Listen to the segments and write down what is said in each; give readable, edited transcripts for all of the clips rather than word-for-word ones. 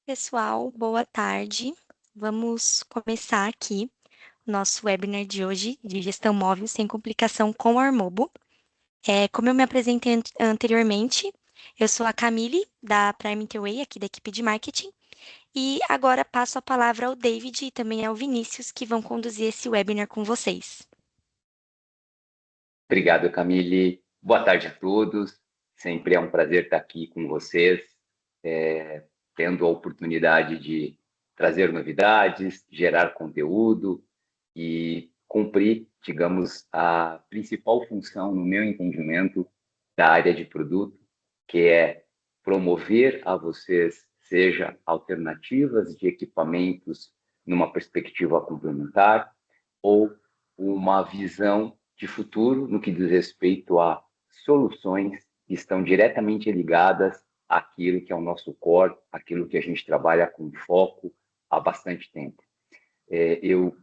Pessoal, boa tarde. Vamos começar aqui o nosso webinar de hoje de gestão móvel sem complicação com a Armobo. Como eu me apresentei anteriormente, eu sou a Camille, da Prime Interway, aqui da equipe de marketing, e agora passo a palavra ao David e também ao Vinícius, que vão conduzir esse webinar com vocês. Obrigado, Camille. Boa tarde a todos. Sempre é um prazer estar aqui com vocês, tendo a oportunidade de trazer novidades, gerar conteúdo e cumprir, digamos, a principal função, no meu entendimento, da área de produto, que é promover a vocês, seja alternativas de equipamentos numa perspectiva complementar ou uma visão de futuro no que diz respeito a soluções que estão diretamente ligadas àquilo que é o nosso core, aquilo que a gente trabalha com foco há bastante tempo. Eu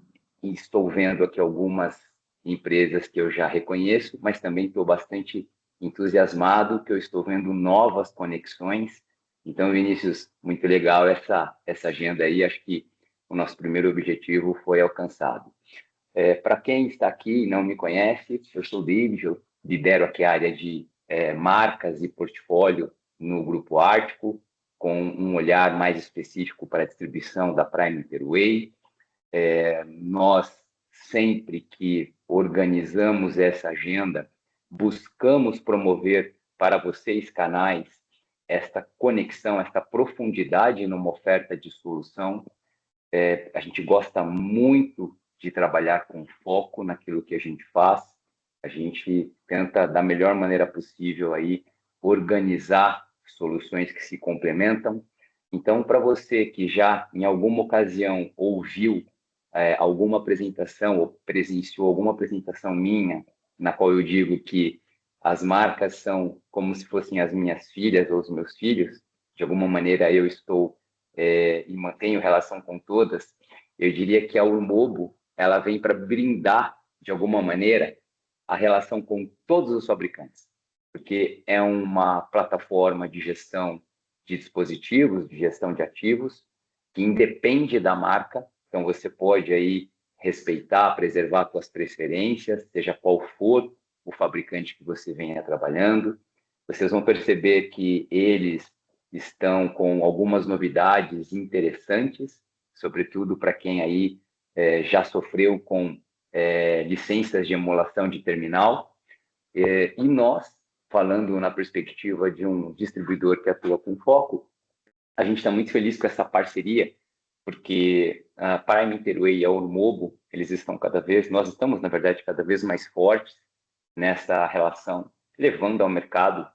estou vendo aqui algumas empresas que eu já reconheço, mas também estou bastante entusiasmado que eu estou vendo novas conexões. Então, Vinícius, muito legal essa agenda aí. Acho que o nosso primeiro objetivo foi alcançado. Para quem está aqui e não me conhece, eu sou o David, eu lidero aqui a área de marcas e portfólio no Grupo Ártico, com um olhar mais específico para a distribuição da Prime Interway. Nós, sempre que organizamos essa agenda, buscamos promover para vocês, canais, esta conexão, esta profundidade numa oferta de solução. A gente gosta muito de trabalhar com foco naquilo que a gente faz. A gente tenta, da melhor maneira possível, aí, organizar soluções que se complementam. Então, para você que já, em alguma ocasião, ouviu alguma apresentação ou presenciou alguma apresentação minha, na qual eu digo que as marcas são como se fossem as minhas filhas ou os meus filhos, de alguma maneira eu estou e mantenho relação com todas, eu diria que a Urmobo ela vem para brindar, de alguma maneira, a relação com todos os fabricantes, porque é uma plataforma de gestão de dispositivos, de gestão de ativos, que independe da marca, então você pode aí respeitar, preservar suas preferências, seja qual for o fabricante que você venha trabalhando. Vocês vão perceber que eles estão com algumas novidades interessantes, sobretudo para quem aí já sofreu com licenças de emulação de terminal. E nós, falando na perspectiva de um distribuidor que atua com foco, a gente está muito feliz com essa parceria, porque a Prime Interway e a Ormobo, eles estão nós estamos, na verdade, cada vez mais fortes nessa relação, levando ao mercado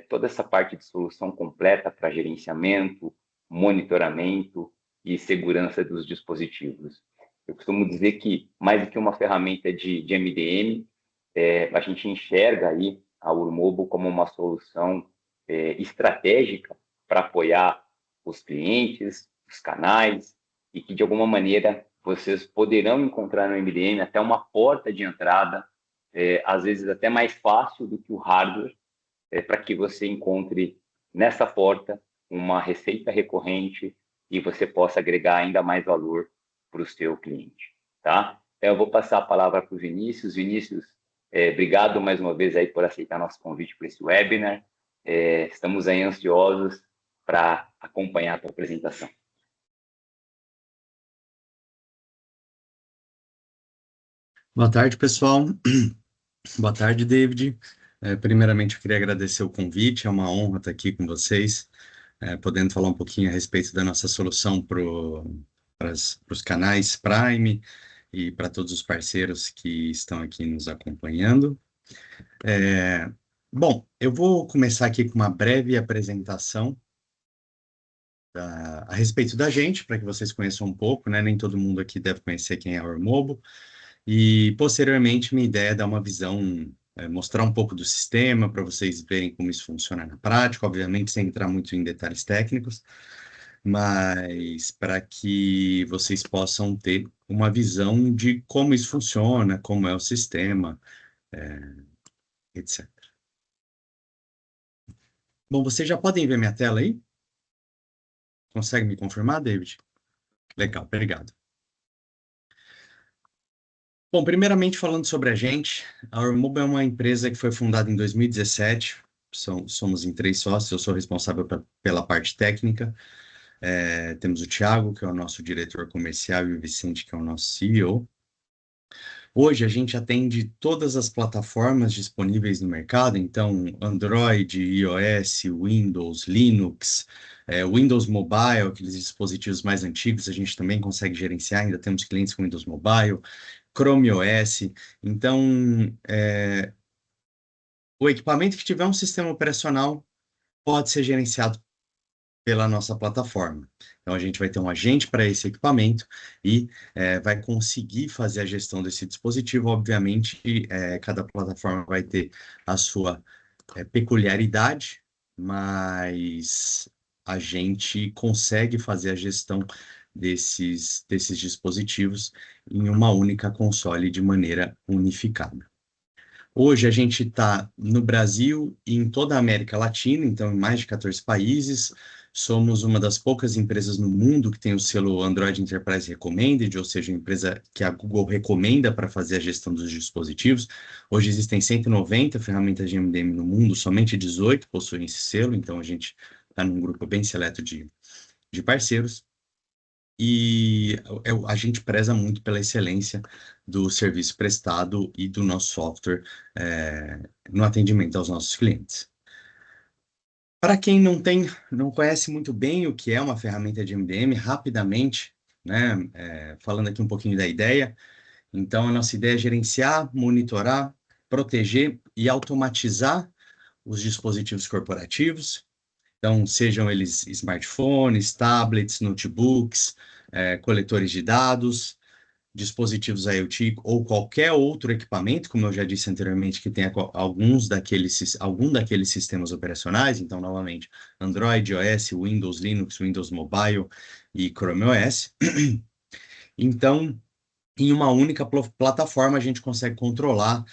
toda essa parte de solução completa para gerenciamento, monitoramento e segurança dos dispositivos. Eu costumo dizer que, mais do que uma ferramenta de MDM, a gente enxerga aí a Urmobo como uma solução estratégica para apoiar os clientes, os canais, e que, de alguma maneira, vocês poderão encontrar no MDM até uma porta de entrada, às vezes até mais fácil do que o hardware, para que você encontre nessa porta uma receita recorrente e você possa agregar ainda mais valor para o seu cliente, tá? Então, eu vou passar a palavra para o Vinícius. Vinícius, obrigado mais uma vez aí por aceitar nosso convite para esse webinar. Estamos aí ansiosos para acompanhar a tua apresentação. Boa tarde, pessoal. Boa tarde, David. Primeiramente, eu queria agradecer o convite, é uma honra estar aqui com vocês, podendo falar um pouquinho a respeito da nossa solução para os canais Prime e para todos os parceiros que estão aqui nos acompanhando. Bom, eu vou começar aqui com uma breve apresentação a respeito da gente, para que vocês conheçam um pouco, né? Nem todo mundo aqui deve conhecer quem é a Ormobo. E, posteriormente, minha ideia é dar uma visão, mostrar um pouco do sistema, para vocês verem como isso funciona na prática, obviamente sem entrar muito em detalhes técnicos, mas para que vocês possam ter uma visão de como isso funciona, como é o sistema, etc. Bom, vocês já podem ver minha tela aí? Consegue me confirmar, David? Legal, obrigado. Bom, primeiramente falando sobre a gente, a Ormobo é uma empresa que foi fundada em 2017, somos em 3 sócios, eu sou responsável pela parte técnica, temos o Thiago, que é o nosso diretor comercial, e o Vicente, que é o nosso CEO. Hoje a gente atende todas as plataformas disponíveis no mercado, então Android, iOS, Windows, Linux, Windows Mobile, aqueles dispositivos mais antigos, a gente também consegue gerenciar, ainda temos clientes com Windows Mobile, Chrome OS. Então, o equipamento que tiver um sistema operacional pode ser gerenciado pela nossa plataforma. Então, a gente vai ter um agente para esse equipamento e vai conseguir fazer a gestão desse dispositivo. Obviamente, cada plataforma vai ter a sua peculiaridade, mas a gente consegue fazer a gestão desses dispositivos em uma única console de maneira unificada. Hoje a gente está no Brasil e em toda a América Latina, então em mais de 14 países. Somos uma das poucas empresas no mundo que tem o selo Android Enterprise Recommended, ou seja, a empresa que a Google recomenda para fazer a gestão dos dispositivos. Hoje existem 190 ferramentas de MDM no mundo, somente 18 possuem esse selo, então a gente está num grupo bem seleto de parceiros. E a gente preza muito pela excelência do serviço prestado e do nosso software no atendimento aos nossos clientes. Para quem não conhece muito bem o que é uma ferramenta de MDM, rapidamente, né, falando aqui um pouquinho da ideia, então a nossa ideia é gerenciar, monitorar, proteger e automatizar os dispositivos corporativos. Então, sejam eles smartphones, tablets, notebooks, coletores de dados, dispositivos IoT ou qualquer outro equipamento, como eu já disse anteriormente, que tenha algum daqueles sistemas operacionais. Então, novamente, Android, iOS, Windows, Linux, Windows Mobile e Chrome OS. Então, em uma única plataforma, a gente consegue controlar,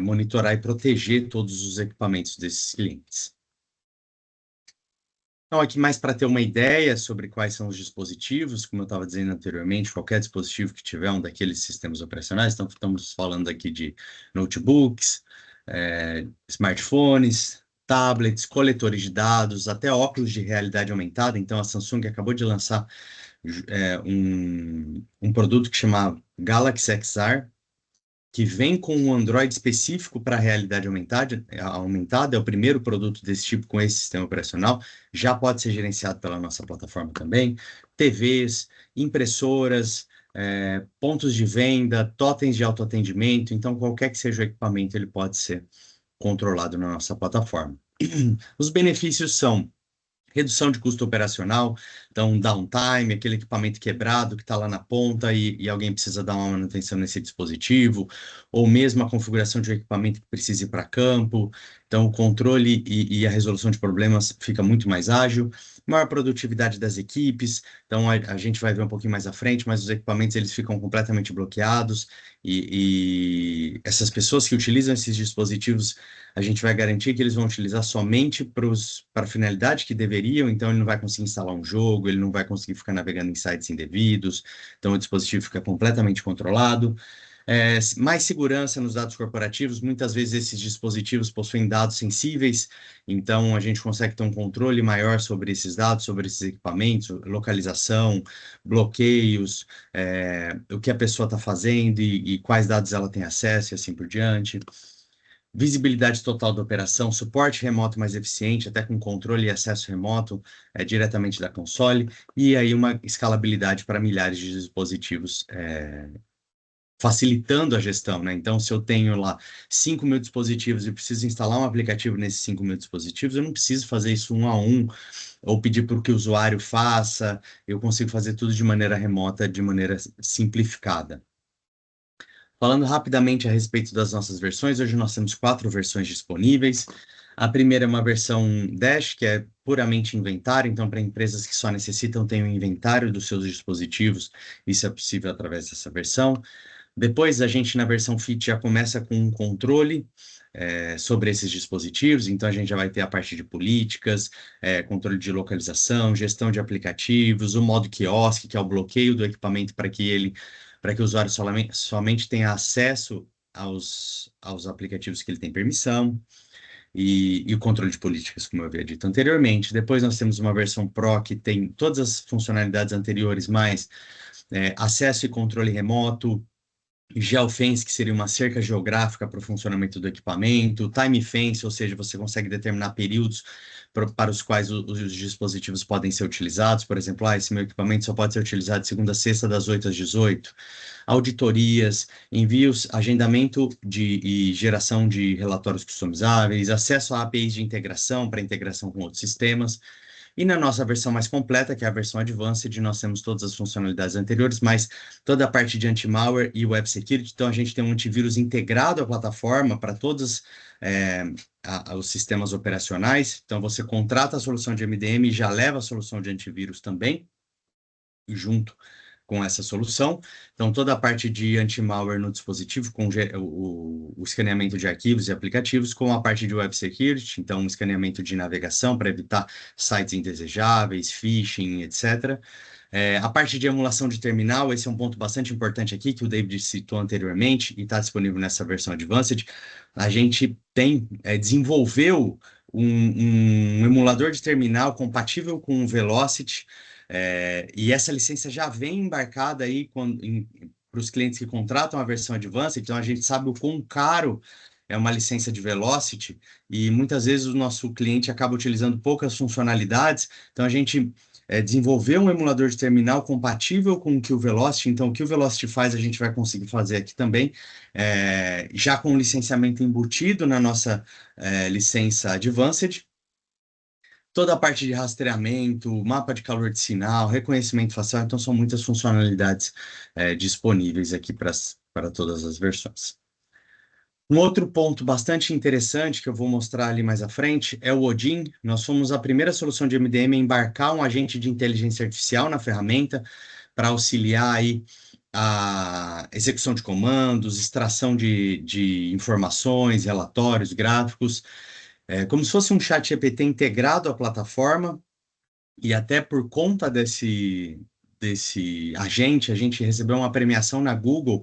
monitorar e proteger todos os equipamentos desses clientes. Então, aqui mais para ter uma ideia sobre quais são os dispositivos, como eu estava dizendo anteriormente, qualquer dispositivo que tiver um daqueles sistemas operacionais, então estamos falando aqui de notebooks, smartphones, tablets, coletores de dados, até óculos de realidade aumentada. Então, a Samsung acabou de lançar um produto que chama Galaxy XR, que vem com um Android específico para a realidade aumentada, é o primeiro produto desse tipo com esse sistema operacional, já pode ser gerenciado pela nossa plataforma também. TVs, impressoras, pontos de venda, totens de autoatendimento, então qualquer que seja o equipamento, ele pode ser controlado na nossa plataforma. Os benefícios são redução de custo operacional, então downtime, aquele equipamento quebrado que está lá na ponta e alguém precisa dar uma manutenção nesse dispositivo, ou mesmo a configuração de um equipamento que precisa ir para campo, então o controle e a resolução de problemas fica muito mais ágil, maior produtividade das equipes, então a gente vai ver um pouquinho mais à frente, mas os equipamentos eles ficam completamente bloqueados e essas pessoas que utilizam esses dispositivos a gente vai garantir que eles vão utilizar somente para a finalidade que deveriam, então ele não vai conseguir instalar um jogo, ele não vai conseguir ficar navegando em sites indevidos, então o dispositivo fica completamente controlado. Mais segurança nos dados corporativos, muitas vezes esses dispositivos possuem dados sensíveis, então a gente consegue ter um controle maior sobre esses dados, sobre esses equipamentos, localização, bloqueios, o que a pessoa está fazendo e quais dados ela tem acesso e assim por diante. Visibilidade total da operação, suporte remoto mais eficiente, até com controle e acesso remoto diretamente da console, e aí uma escalabilidade para milhares de dispositivos, facilitando a gestão, né? Então, se eu tenho lá 5.000 dispositivos e preciso instalar um aplicativo nesses 5.000 dispositivos, eu não preciso fazer isso um a um, ou pedir para que o usuário faça, eu consigo fazer tudo de maneira remota, de maneira simplificada. Falando rapidamente a respeito das nossas versões, hoje nós temos 4 versões disponíveis. A primeira é uma versão Dash, que é puramente inventário, então para empresas que só necessitam ter um inventário dos seus dispositivos, isso é possível através dessa versão. Depois a gente na versão Fit já começa com um controle sobre esses dispositivos. Então, a gente já vai ter a parte de políticas, controle de localização, gestão de aplicativos, o modo quiosque, que é o bloqueio do equipamento para que o usuário somente tenha acesso aos aplicativos que ele tem permissão, e o controle de políticas, como eu havia dito anteriormente. Depois nós temos uma versão Pro que tem todas as funcionalidades anteriores, mais acesso e controle remoto, geofence, que seria uma cerca geográfica para o funcionamento do equipamento, time fence, ou seja, você consegue determinar períodos para os quais os dispositivos podem ser utilizados. Por exemplo, esse meu equipamento só pode ser utilizado de segunda a sexta, das 8 às 18. Auditorias, envios, agendamento e geração de relatórios customizáveis, acesso a APIs de integração para integração com outros sistemas. E na nossa versão mais completa, que é a versão Advanced, nós temos todas as funcionalidades anteriores, mas toda a parte de anti-malware e web security. Então, a gente tem um antivírus integrado à plataforma para todos os sistemas operacionais. Então, você contrata a solução de MDM e já leva a solução de antivírus também, junto com essa solução. Então, toda a parte de anti-malware no dispositivo, com o escaneamento de arquivos e aplicativos, com a parte de web security, então, escaneamento de navegação para evitar sites indesejáveis, phishing, etc. A parte de emulação de terminal, esse é um ponto bastante importante aqui, que o David citou anteriormente, e está disponível nessa versão Advanced. A gente desenvolveu um emulador de terminal compatível com o Velocity, e essa licença já vem embarcada aí para os clientes que contratam a versão Advanced. Então a gente sabe o quão caro é uma licença de Velocity, e muitas vezes o nosso cliente acaba utilizando poucas funcionalidades. Então a gente desenvolveu um emulador de terminal compatível com o que o Velocity. Então o que o Velocity faz, a gente vai conseguir fazer aqui também, já com licenciamento embutido na nossa licença Advanced. Toda a parte de rastreamento, mapa de calor de sinal, reconhecimento facial. Então, são muitas funcionalidades disponíveis aqui para todas as versões. Um outro ponto bastante interessante que eu vou mostrar ali mais à frente é o Odin. Nós fomos a primeira solução de MDM a embarcar um agente de inteligência artificial na ferramenta para auxiliar aí a execução de comandos, extração de informações, relatórios, gráficos, como se fosse um chat GPT integrado à plataforma. E até por conta desse agente, a gente recebeu uma premiação na Google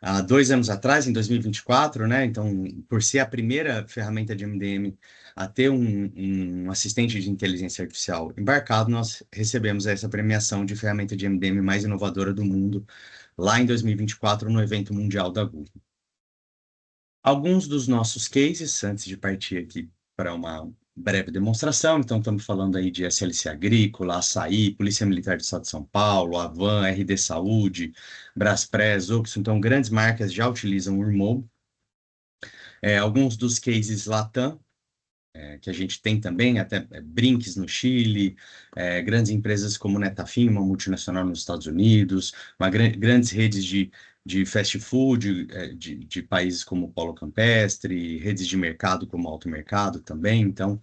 há 2 anos atrás, em 2024, né? Então, por ser a primeira ferramenta de MDM a ter um assistente de inteligência artificial embarcado, nós recebemos essa premiação de ferramenta de MDM mais inovadora do mundo, lá em 2024, no evento mundial da Google. Alguns dos nossos cases, antes de partir aqui para uma breve demonstração. Então, estamos falando aí de SLC Agrícola, Açaí, Polícia Militar do Estado de São Paulo, Avan, RD Saúde, Braspress, Oxxo. Então, grandes marcas já utilizam o Urmobo. Alguns dos cases Latam, que a gente tem também, até Brinks no Chile, grandes empresas como Netafim, uma multinacional nos Estados Unidos, grandes redes de fast food, de países como Paulo Campestre, redes de mercado como Alto Mercado também. Então,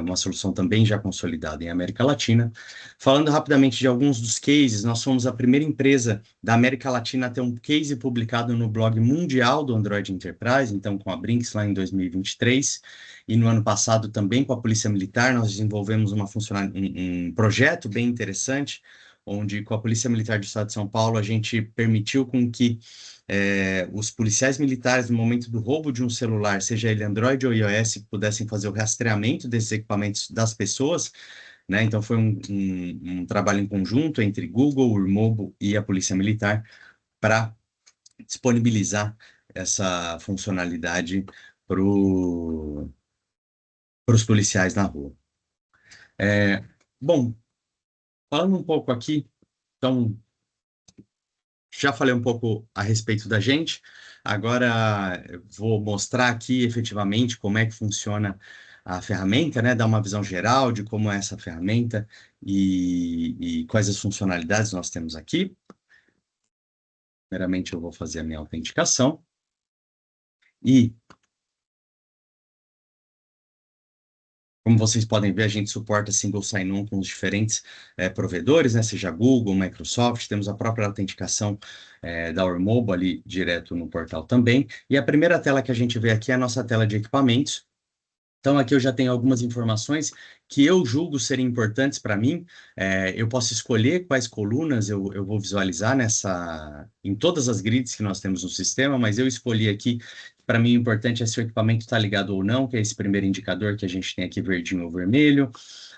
uma solução também já consolidada em América Latina. Falando rapidamente de alguns dos cases, nós fomos a primeira empresa da América Latina a ter um case publicado no blog mundial do Android Enterprise, então com a Brinks lá em 2023, e no ano passado também com a Polícia Militar. Nós desenvolvemos um projeto bem interessante, onde com a Polícia Militar do Estado de São Paulo a gente permitiu com que os policiais militares, no momento do roubo de um celular, seja ele Android ou iOS, pudessem fazer o rastreamento desses equipamentos das pessoas, né? Então foi um trabalho em conjunto entre Google, Urmobo e a Polícia Militar para disponibilizar essa funcionalidade para os policiais na rua. Bom, falando um pouco aqui, então, já falei um pouco a respeito da gente, agora eu vou mostrar aqui efetivamente como é que funciona a ferramenta, né? Dar uma visão geral de como é essa ferramenta e quais as funcionalidades nós temos aqui. Primeiramente, eu vou fazer a minha autenticação e Como vocês podem ver, a gente suporta single sign-on com os diferentes provedores, né? Seja Google, Microsoft, temos a própria autenticação da Ormobo ali direto no portal também. E a primeira tela que a gente vê aqui é a nossa tela de equipamentos. Então, aqui eu já tenho algumas informações que eu julgo serem importantes para mim. Eu posso escolher quais colunas eu vou visualizar em todas as grids que nós temos no sistema, mas eu escolhi aqui, para mim, o importante é se o equipamento está ligado ou não, que é esse primeiro indicador que a gente tem aqui, verdinho ou vermelho.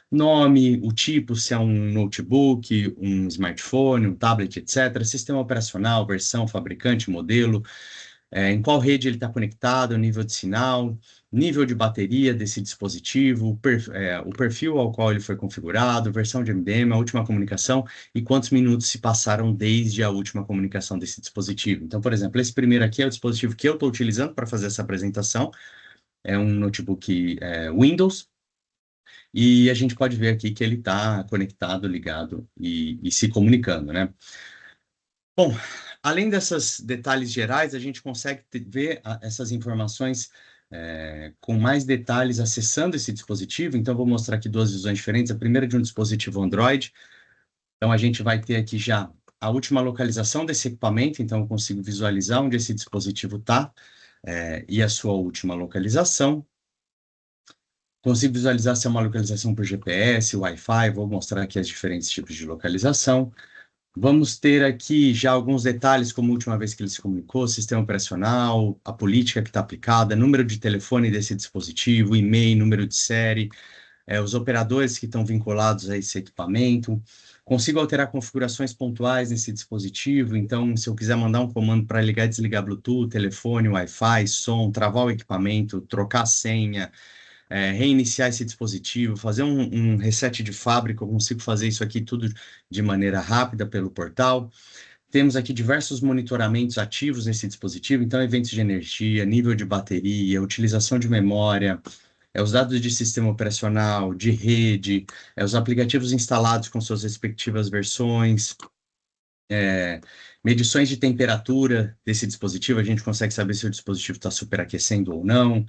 Nome, o tipo, se é um notebook, um smartphone, um tablet, etc. Sistema operacional, versão, fabricante, modelo, em qual rede ele está conectado, o nível de sinal, nível de bateria desse dispositivo, o perfil ao qual ele foi configurado, versão de MDM, a última comunicação e quantos minutos se passaram desde a última comunicação desse dispositivo. Então, por exemplo, esse primeiro aqui é o dispositivo que eu estou utilizando para fazer essa apresentação, é um notebook Windows, e a gente pode ver aqui que ele está conectado, ligado e se comunicando, né? Bom, além desses detalhes gerais, a gente consegue ver essas informações com mais detalhes acessando esse dispositivo. Então, vou mostrar aqui duas visões diferentes. A primeira de um dispositivo Android. Então, a gente vai ter aqui já a última localização desse equipamento. Então, eu consigo visualizar onde esse dispositivo está e a sua última localização. Consigo visualizar se é uma localização por GPS, Wi-Fi. Vou mostrar aqui os diferentes tipos de localização. Vamos ter aqui já alguns detalhes, como a última vez que ele se comunicou, sistema operacional, a política que está aplicada, número de telefone desse dispositivo, e-mail, número de série, os operadores que estão vinculados a esse equipamento. Consigo alterar configurações pontuais nesse dispositivo, então, se eu quiser mandar um comando para ligar e desligar Bluetooth, telefone, Wi-Fi, som, travar o equipamento, trocar a senha, reiniciar esse dispositivo, fazer um reset de fábrica, eu consigo fazer isso aqui tudo de maneira rápida pelo portal. Temos aqui diversos monitoramentos ativos nesse dispositivo, então eventos de energia, nível de bateria, utilização de memória, os dados de sistema operacional, de rede, os aplicativos instalados com suas respectivas versões, medições de temperatura desse dispositivo, a gente consegue saber se o dispositivo está superaquecendo ou não,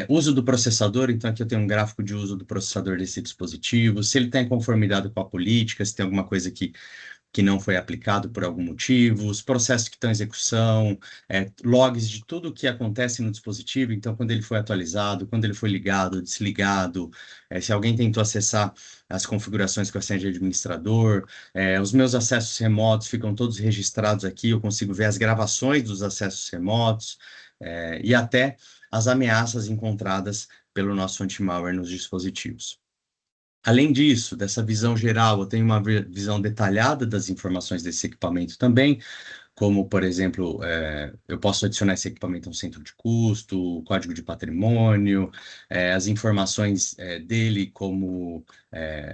uso do processador, então aqui eu tenho um gráfico de uso do processador desse dispositivo, se ele está em conformidade com a política, se tem alguma coisa que não foi aplicado por algum motivo, os processos que estão em execução, logs de tudo o que acontece no dispositivo, então quando ele foi atualizado, quando ele foi ligado, desligado, se alguém tentou acessar as configurações com a senha de administrador, os meus acessos remotos ficam todos registrados aqui, eu consigo ver as gravações dos acessos remotos, e até as ameaças encontradas pelo nosso anti-malware nos dispositivos. Além disso, dessa visão geral, eu tenho uma visão detalhada das informações desse equipamento também, como, por exemplo, eu posso adicionar esse equipamento a um centro de custo, código de patrimônio, as informações dele, como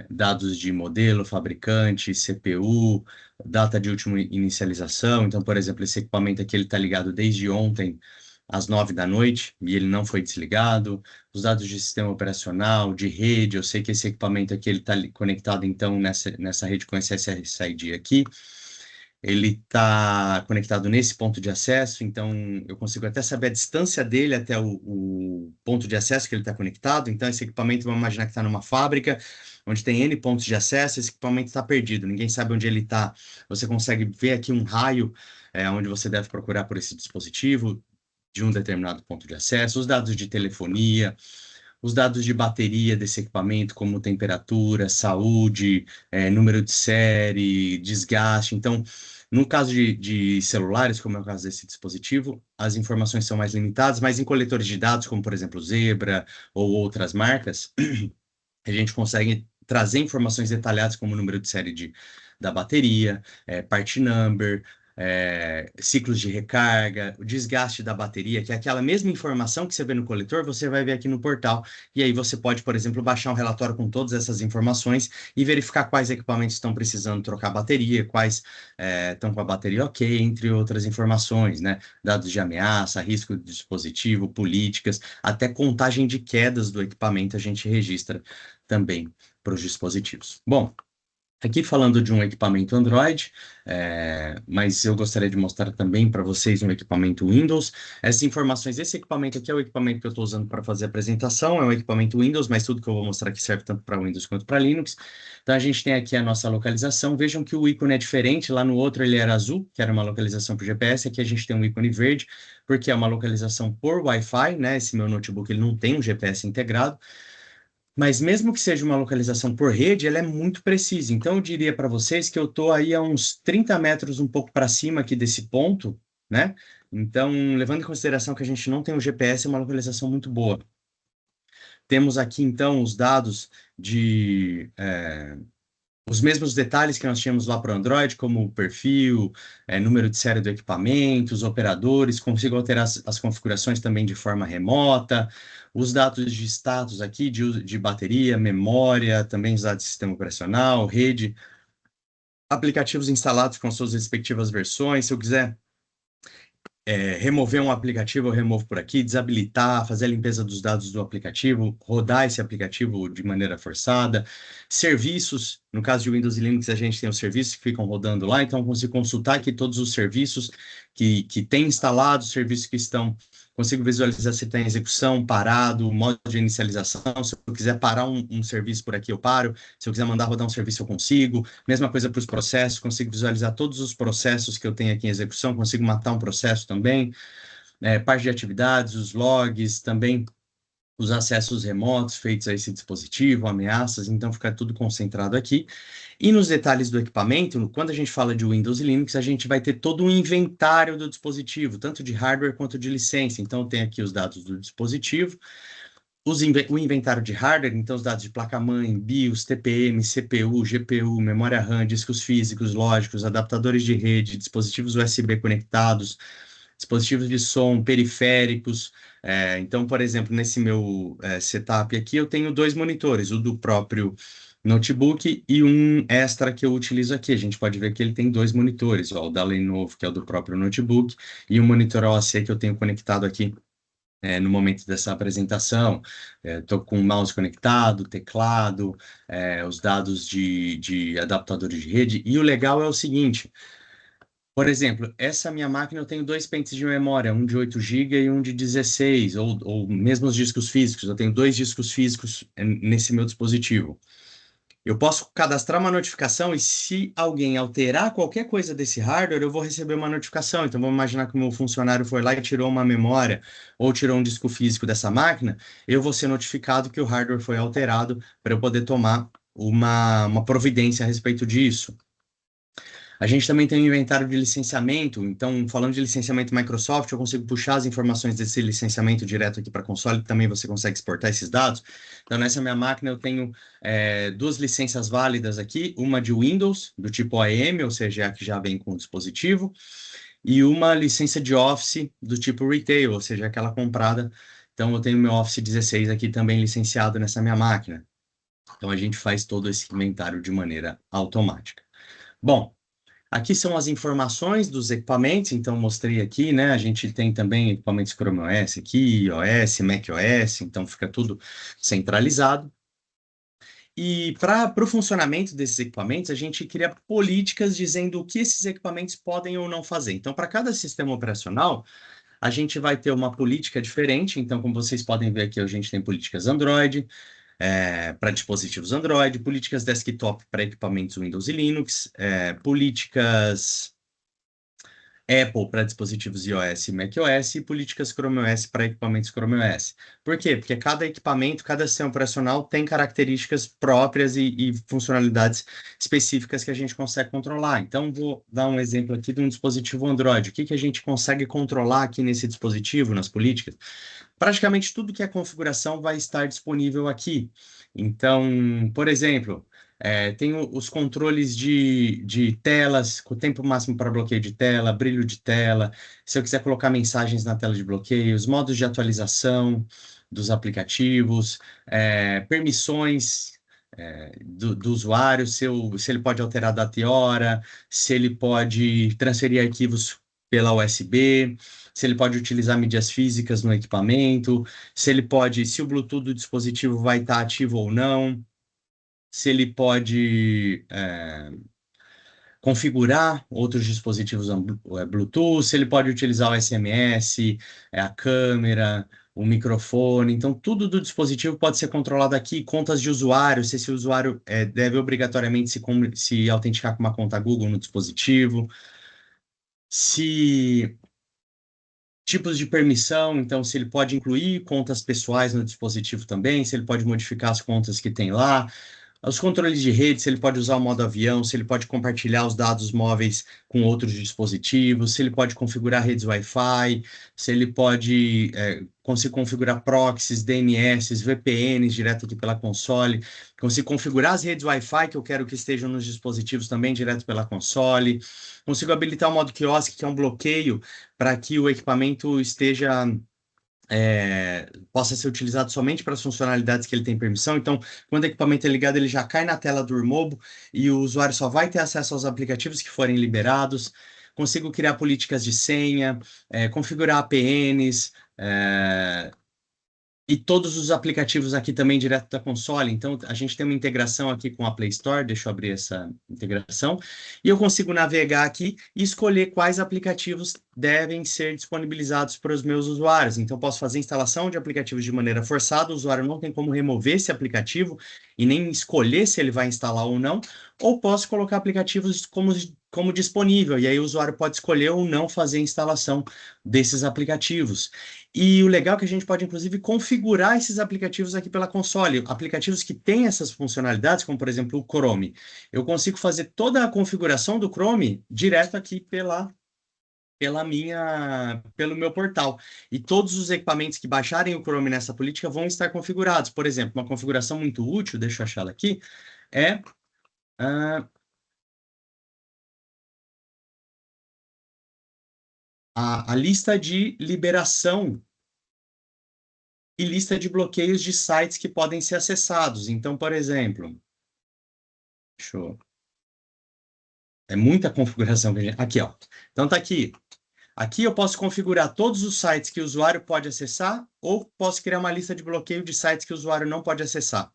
dados de modelo, fabricante, CPU, data de última inicialização. Então, por exemplo, esse equipamento aqui ele está ligado desde ontem, às 9 da noite, e ele não foi desligado. Os dados de sistema operacional, de rede, eu sei que esse equipamento aqui ele está conectado, então, nessa rede com esse SSID aqui. Ele está conectado nesse ponto de acesso, então eu consigo até saber a distância dele até o ponto de acesso que ele está conectado. Então, esse equipamento, vamos imaginar que está numa fábrica, onde tem N pontos de acesso, esse equipamento está perdido, ninguém sabe onde ele está. Você consegue ver aqui um raio onde você deve procurar por esse dispositivo, de um determinado ponto de acesso, os dados de telefonia, os dados de bateria desse equipamento, como temperatura, saúde, número de série, desgaste. Então, no caso de celulares, como é o caso desse dispositivo, as informações são mais limitadas, mas em coletores de dados, como por exemplo Zebra ou outras marcas, a gente consegue trazer informações detalhadas como o número de série da bateria, part number, ciclos de recarga, o desgaste da bateria, que é aquela mesma informação que você vê no coletor, você vai ver aqui no portal. E aí você pode, por exemplo, baixar um relatório com todas essas informações e verificar quais equipamentos estão precisando trocar bateria, quais estão com a bateria ok, entre outras informações, né? Dados de ameaça, risco do dispositivo, políticas, até contagem de quedas do equipamento a gente registra também para os dispositivos. Bom, Aqui falando de um equipamento Android, mas eu gostaria de mostrar também para vocês um equipamento Windows. Essas informações, esse equipamento aqui é o equipamento que eu estou usando para fazer a apresentação, é um equipamento Windows, mas tudo que eu vou mostrar aqui serve tanto para Windows quanto para Linux. Então a gente tem aqui a nossa localização, vejam que o ícone é diferente, lá no outro ele era azul, que era uma localização por GPS, aqui a gente tem um ícone verde, porque é uma localização por Wi-Fi, né? Esse meu notebook ele não tem um GPS integrado. Mas mesmo que seja uma localização por rede, ela é muito precisa. Então, eu diria para vocês que eu estou aí a uns 30 metros um pouco para cima aqui desse ponto, né? Então, levando em consideração que a gente não tem o GPS, é uma localização muito boa. Temos aqui, então, os dados de... os mesmos detalhes que nós tínhamos lá para o Android, como o perfil, número de série do equipamento, os operadores, consigo alterar as configurações também de forma remota, os dados de status aqui, de bateria, memória, também os dados de sistema operacional, rede, aplicativos instalados com suas respectivas versões. Se eu quiser remover um aplicativo, eu removo por aqui, desabilitar, fazer a limpeza dos dados do aplicativo, rodar esse aplicativo de maneira forçada. Serviços, no caso de Windows e Linux, a gente tem os serviços que ficam rodando lá, então eu consigo consultar aqui todos os serviços que tem instalados, serviços que estão... Consigo visualizar se está em execução, parado, modo de inicialização. Se eu quiser parar um serviço por aqui, eu paro. Se eu quiser mandar rodar um serviço, eu consigo. Mesma coisa para os processos, consigo visualizar todos os processos que eu tenho aqui em execução, consigo matar um processo também. Parte de atividades, os logs, também os acessos remotos feitos a esse dispositivo, ameaças, então fica tudo concentrado aqui. E nos detalhes do equipamento, quando a gente fala de Windows e Linux, a gente vai ter todo um inventário do dispositivo, tanto de hardware quanto de licença. Então tem aqui os dados do dispositivo, o inventário de hardware, então os dados de placa-mãe, BIOS, TPM, CPU, GPU, memória RAM, discos físicos, lógicos, adaptadores de rede, dispositivos USB conectados, dispositivos de som, periféricos. Então, por exemplo, nesse meu setup aqui, eu tenho 2 monitores, o do próprio notebook e um extra que eu utilizo aqui. A gente pode ver que ele tem 2 monitores, ó, o da Lenovo, que é o do próprio notebook, e o monitor OAC que eu tenho conectado aqui no momento dessa apresentação. Estou com o mouse conectado, teclado, os dados de adaptadores de rede. E o legal é o seguinte... Por exemplo, essa minha máquina eu tenho 2 pentes de memória, um de 8 GB e um de 16, ou mesmo os discos físicos, eu tenho 2 discos físicos nesse meu dispositivo. Eu posso cadastrar uma notificação e se alguém alterar qualquer coisa desse hardware, eu vou receber uma notificação. Então, vamos imaginar que o meu funcionário foi lá e tirou uma memória ou tirou um disco físico dessa máquina, eu vou ser notificado que o hardware foi alterado para eu poder tomar uma providência a respeito disso. A gente também tem um inventário de licenciamento, então, falando de licenciamento Microsoft, eu consigo puxar as informações desse licenciamento direto aqui para a console, também você consegue exportar esses dados. Então, nessa minha máquina, eu tenho 2 licenças válidas aqui, uma de Windows, do tipo OEM, ou seja, a que já vem com o dispositivo, e uma licença de Office do tipo Retail, ou seja, aquela comprada. Então, eu tenho meu Office 16 aqui também licenciado nessa minha máquina. Então, a gente faz todo esse inventário de maneira automática. Bom, aqui são as informações dos equipamentos, então mostrei aqui, né? A gente tem também equipamentos Chrome OS aqui, iOS, macOS, então fica tudo centralizado. E para o funcionamento desses equipamentos, a gente cria políticas dizendo o que esses equipamentos podem ou não fazer. Então, para cada sistema operacional, a gente vai ter uma política diferente. Então, como vocês podem ver aqui, a gente tem políticas Android, para dispositivos Android, políticas desktop para equipamentos Windows e Linux, políticas Apple para dispositivos iOS e macOS e políticas Chrome OS para equipamentos Chrome OS. Por quê? Porque cada equipamento, cada sistema operacional tem características próprias e funcionalidades específicas que a gente consegue controlar. Então, vou dar um exemplo aqui de um dispositivo Android. O que a gente consegue controlar aqui nesse dispositivo, nas políticas? Praticamente tudo que é configuração vai estar disponível aqui. Então, por exemplo, tem os controles de telas, com o tempo máximo para bloqueio de tela, brilho de tela, se eu quiser colocar mensagens na tela de bloqueio, os modos de atualização dos aplicativos, permissões do usuário, se ele pode alterar a data e hora, se ele pode transferir arquivos pela USB, se ele pode utilizar mídias físicas no equipamento, se o Bluetooth do dispositivo vai estar ativo ou não. se ele pode configurar outros dispositivos Bluetooth, se ele pode utilizar o SMS, a câmera, o microfone. Então, tudo do dispositivo pode ser controlado aqui. Contas de usuário, se esse usuário deve obrigatoriamente se autenticar com uma conta Google no dispositivo. Se tipos de permissão, então se ele pode incluir contas pessoais no dispositivo também, se ele pode modificar as contas que tem lá, os controles de rede, se ele pode usar o modo avião, se ele pode compartilhar os dados móveis com outros dispositivos, se ele pode configurar redes Wi-Fi, se ele pode conseguir configurar proxies, DNS, VPNs direto aqui pela console, consigo configurar as redes Wi-Fi que eu quero que estejam nos dispositivos também direto pela console, consigo habilitar o modo quiosque, que é um bloqueio para que o equipamento esteja possa ser utilizado somente para as funcionalidades que ele tem permissão. Então, quando o equipamento é ligado, ele já cai na tela do Ormobo e o usuário só vai ter acesso aos aplicativos que forem liberados. Consigo criar políticas de senha, configurar APNs, e todos os aplicativos aqui também direto da console. Então, a gente tem uma integração aqui com a Play Store, deixa eu abrir essa integração, e eu consigo navegar aqui e escolher quais aplicativos devem ser disponibilizados para os meus usuários. Então, posso fazer instalação de aplicativos de maneira forçada, o usuário não tem como remover esse aplicativo e nem escolher se ele vai instalar ou não, ou posso colocar aplicativos como disponível, e aí o usuário pode escolher ou não fazer a instalação desses aplicativos. E o legal é que a gente pode, inclusive, configurar esses aplicativos aqui pela console. Aplicativos que têm essas funcionalidades, como, por exemplo, o Chrome. Eu consigo fazer toda a configuração do Chrome direto aqui pelo meu portal. E todos os equipamentos que baixarem o Chrome nessa política vão estar configurados. Por exemplo, uma configuração muito útil, deixa eu achar ela aqui, é a lista de liberação e lista de bloqueios de sites que podem ser acessados. Então, por exemplo, é muita configuração que a gente... Aqui, ó. Então, tá aqui. Aqui eu posso configurar todos os sites que o usuário pode acessar ou posso criar uma lista de bloqueio de sites que o usuário não pode acessar.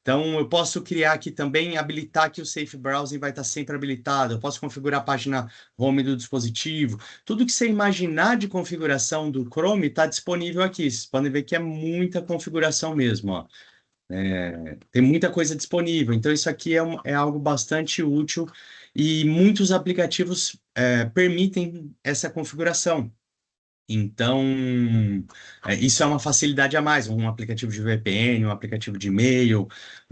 Então, eu posso criar aqui também, habilitar que o Safe Browsing vai estar sempre habilitado. Eu posso configurar a página home do dispositivo. Tudo que você imaginar de configuração do Chrome está disponível aqui. Vocês podem ver que é muita configuração mesmo, ó. Tem muita coisa disponível. Então, isso aqui é algo bastante útil e muitos aplicativos permitem essa configuração. Então, isso é uma facilidade a mais. Um aplicativo de VPN, um aplicativo de e-mail,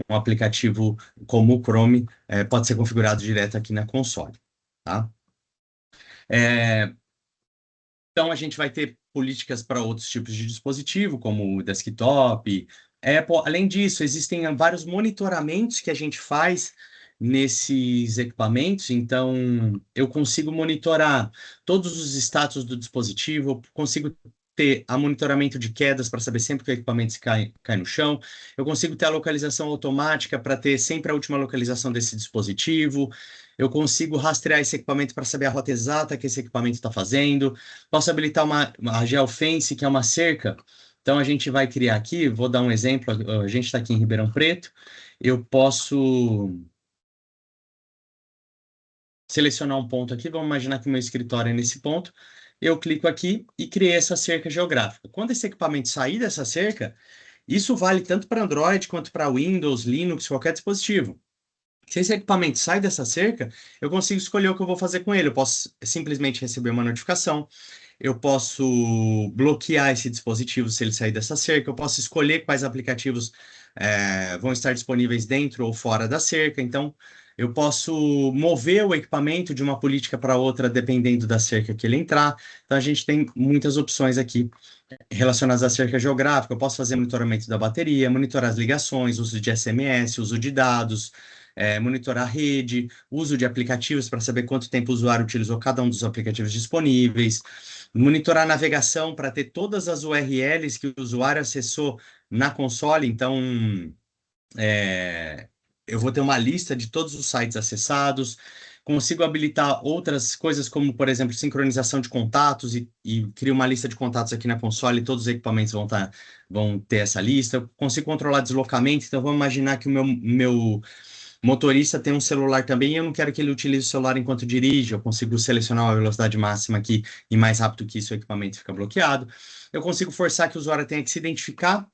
um aplicativo como o Chrome pode ser configurado direto aqui na console. Tá? Então, a gente vai ter políticas para outros tipos de dispositivo, como o desktop, Apple. Além disso, existem vários monitoramentos que a gente faz nesses equipamentos. Então, eu consigo monitorar todos os status do dispositivo, eu consigo ter a monitoramento de quedas para saber sempre que o equipamento cai no chão, eu consigo ter a localização automática para ter sempre a última localização desse dispositivo, eu consigo rastrear esse equipamento para saber a rota exata que esse equipamento está fazendo, posso habilitar uma geofence, que é uma cerca. Então, a gente vai criar aqui, vou dar um exemplo, a gente está aqui em Ribeirão Preto, eu posso selecionar um ponto aqui, vamos imaginar que o meu escritório é nesse ponto, eu clico aqui e criei essa cerca geográfica. Quando esse equipamento sair dessa cerca, isso vale tanto para Android quanto para Windows, Linux, qualquer dispositivo. Se esse equipamento sai dessa cerca, eu consigo escolher o que eu vou fazer com ele. Eu posso simplesmente receber uma notificação, eu posso bloquear esse dispositivo se ele sair dessa cerca, eu posso escolher quais aplicativos vão estar disponíveis dentro ou fora da cerca. Então, eu posso mover o equipamento de uma política para outra dependendo da cerca que ele entrar. Então, a gente tem muitas opções aqui relacionadas à cerca geográfica. Eu posso fazer monitoramento da bateria, monitorar as ligações, uso de SMS, uso de dados, monitorar a rede, uso de aplicativos para saber quanto tempo o usuário utilizou cada um dos aplicativos disponíveis, monitorar a navegação para ter todas as URLs que o usuário acessou na console. Então, eu vou ter uma lista de todos os sites acessados. consigo habilitar outras coisas, como, por exemplo, sincronização de contatos, e crio uma lista de contatos aqui na console, e todos os equipamentos vão ter essa lista. Eu consigo controlar deslocamento, então vamos imaginar que o meu motorista tem um celular também, e eu não quero que ele utilize o celular enquanto dirige, eu consigo selecionar a velocidade máxima aqui, e mais rápido que isso o equipamento fica bloqueado. Eu consigo forçar que o usuário tenha que se identificar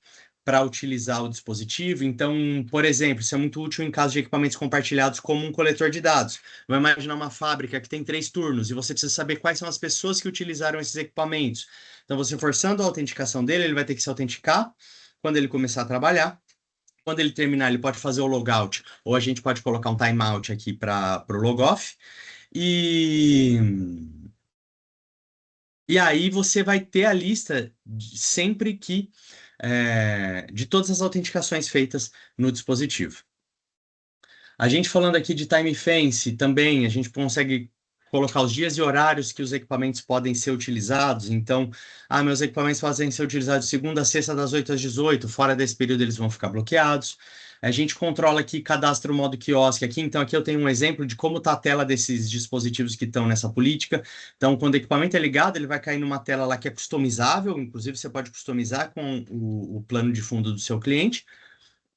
para utilizar o dispositivo. Então, por exemplo, isso é muito útil em caso de equipamentos compartilhados como um coletor de dados. Vamos imaginar uma fábrica que tem 3 turnos e você precisa saber quais são as pessoas que utilizaram esses equipamentos. Então, você forçando a autenticação dele, ele vai ter que se autenticar quando ele começar a trabalhar. Quando ele terminar, ele pode fazer o logout, ou a gente pode colocar um timeout aqui para o logoff. E aí você vai ter a lista sempre que de todas as autenticações feitas no dispositivo. A gente falando aqui de time fence também, a gente consegue colocar os dias e horários que os equipamentos podem ser utilizados. Então, meus equipamentos podem ser utilizados de segunda a sexta, das 8 às 18, fora desse período eles vão ficar bloqueados. A gente controla aqui, cadastra o modo quiosque aqui. Então, aqui eu tenho um exemplo de como está a tela desses dispositivos que estão nessa política. Então, quando o equipamento é ligado, ele vai cair numa tela lá que é customizável. Inclusive, você pode customizar com o plano de fundo do seu cliente.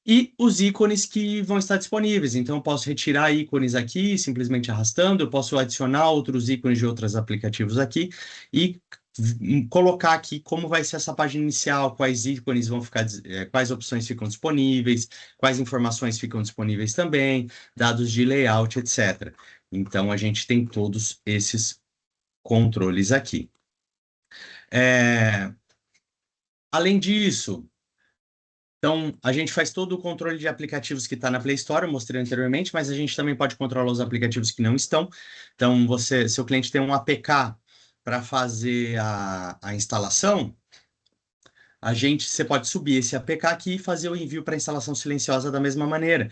E os ícones que vão estar disponíveis. Então, eu posso retirar ícones aqui, simplesmente arrastando. Eu posso adicionar outros ícones de outros aplicativos aqui e colocar aqui como vai ser essa página inicial, quais ícones vão ficar, quais opções ficam disponíveis, quais informações ficam disponíveis também, dados de layout, etc. Então, a gente tem todos esses controles aqui. Além disso, então, a gente faz todo o controle de aplicativos que está na Play Store, eu mostrei anteriormente, mas a gente também pode controlar os aplicativos que não estão. Então, seu cliente tem um APK para fazer a instalação, você pode subir esse APK aqui e fazer o envio para instalação silenciosa da mesma maneira.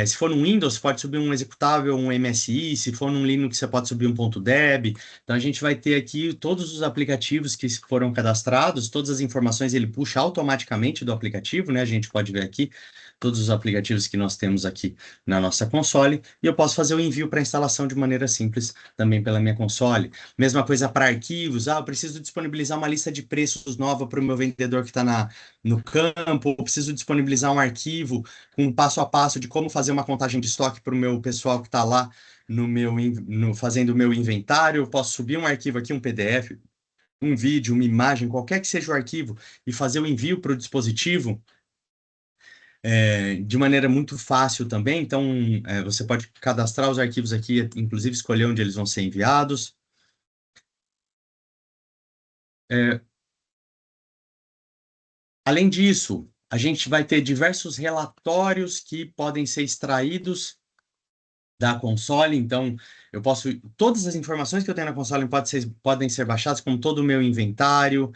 Se for no Windows, você pode subir um executável, um MSI, se for no Linux, você pode subir um .deb. Então, a gente vai ter aqui todos os aplicativos que foram cadastrados, todas as informações ele puxa automaticamente do aplicativo, né? A gente pode ver aqui todos os aplicativos que nós temos aqui na nossa console, e eu posso fazer o envio para instalação de maneira simples também pela minha console. Mesma coisa para arquivos, eu preciso disponibilizar uma lista de preços nova para o meu vendedor que está no campo, eu preciso disponibilizar um arquivo com um passo a passo de como fazer uma contagem de estoque para o meu pessoal que está lá fazendo o meu inventário. Eu posso subir um arquivo aqui, um PDF, um vídeo, uma imagem, qualquer que seja o arquivo, e fazer o envio para o dispositivo de maneira muito fácil também. Então, você pode cadastrar os arquivos aqui, inclusive escolher onde eles vão ser enviados. Além disso, a gente vai ter diversos relatórios que podem ser extraídos da console. Então, todas as informações que eu tenho na console podem ser baixadas, como todo o meu inventário,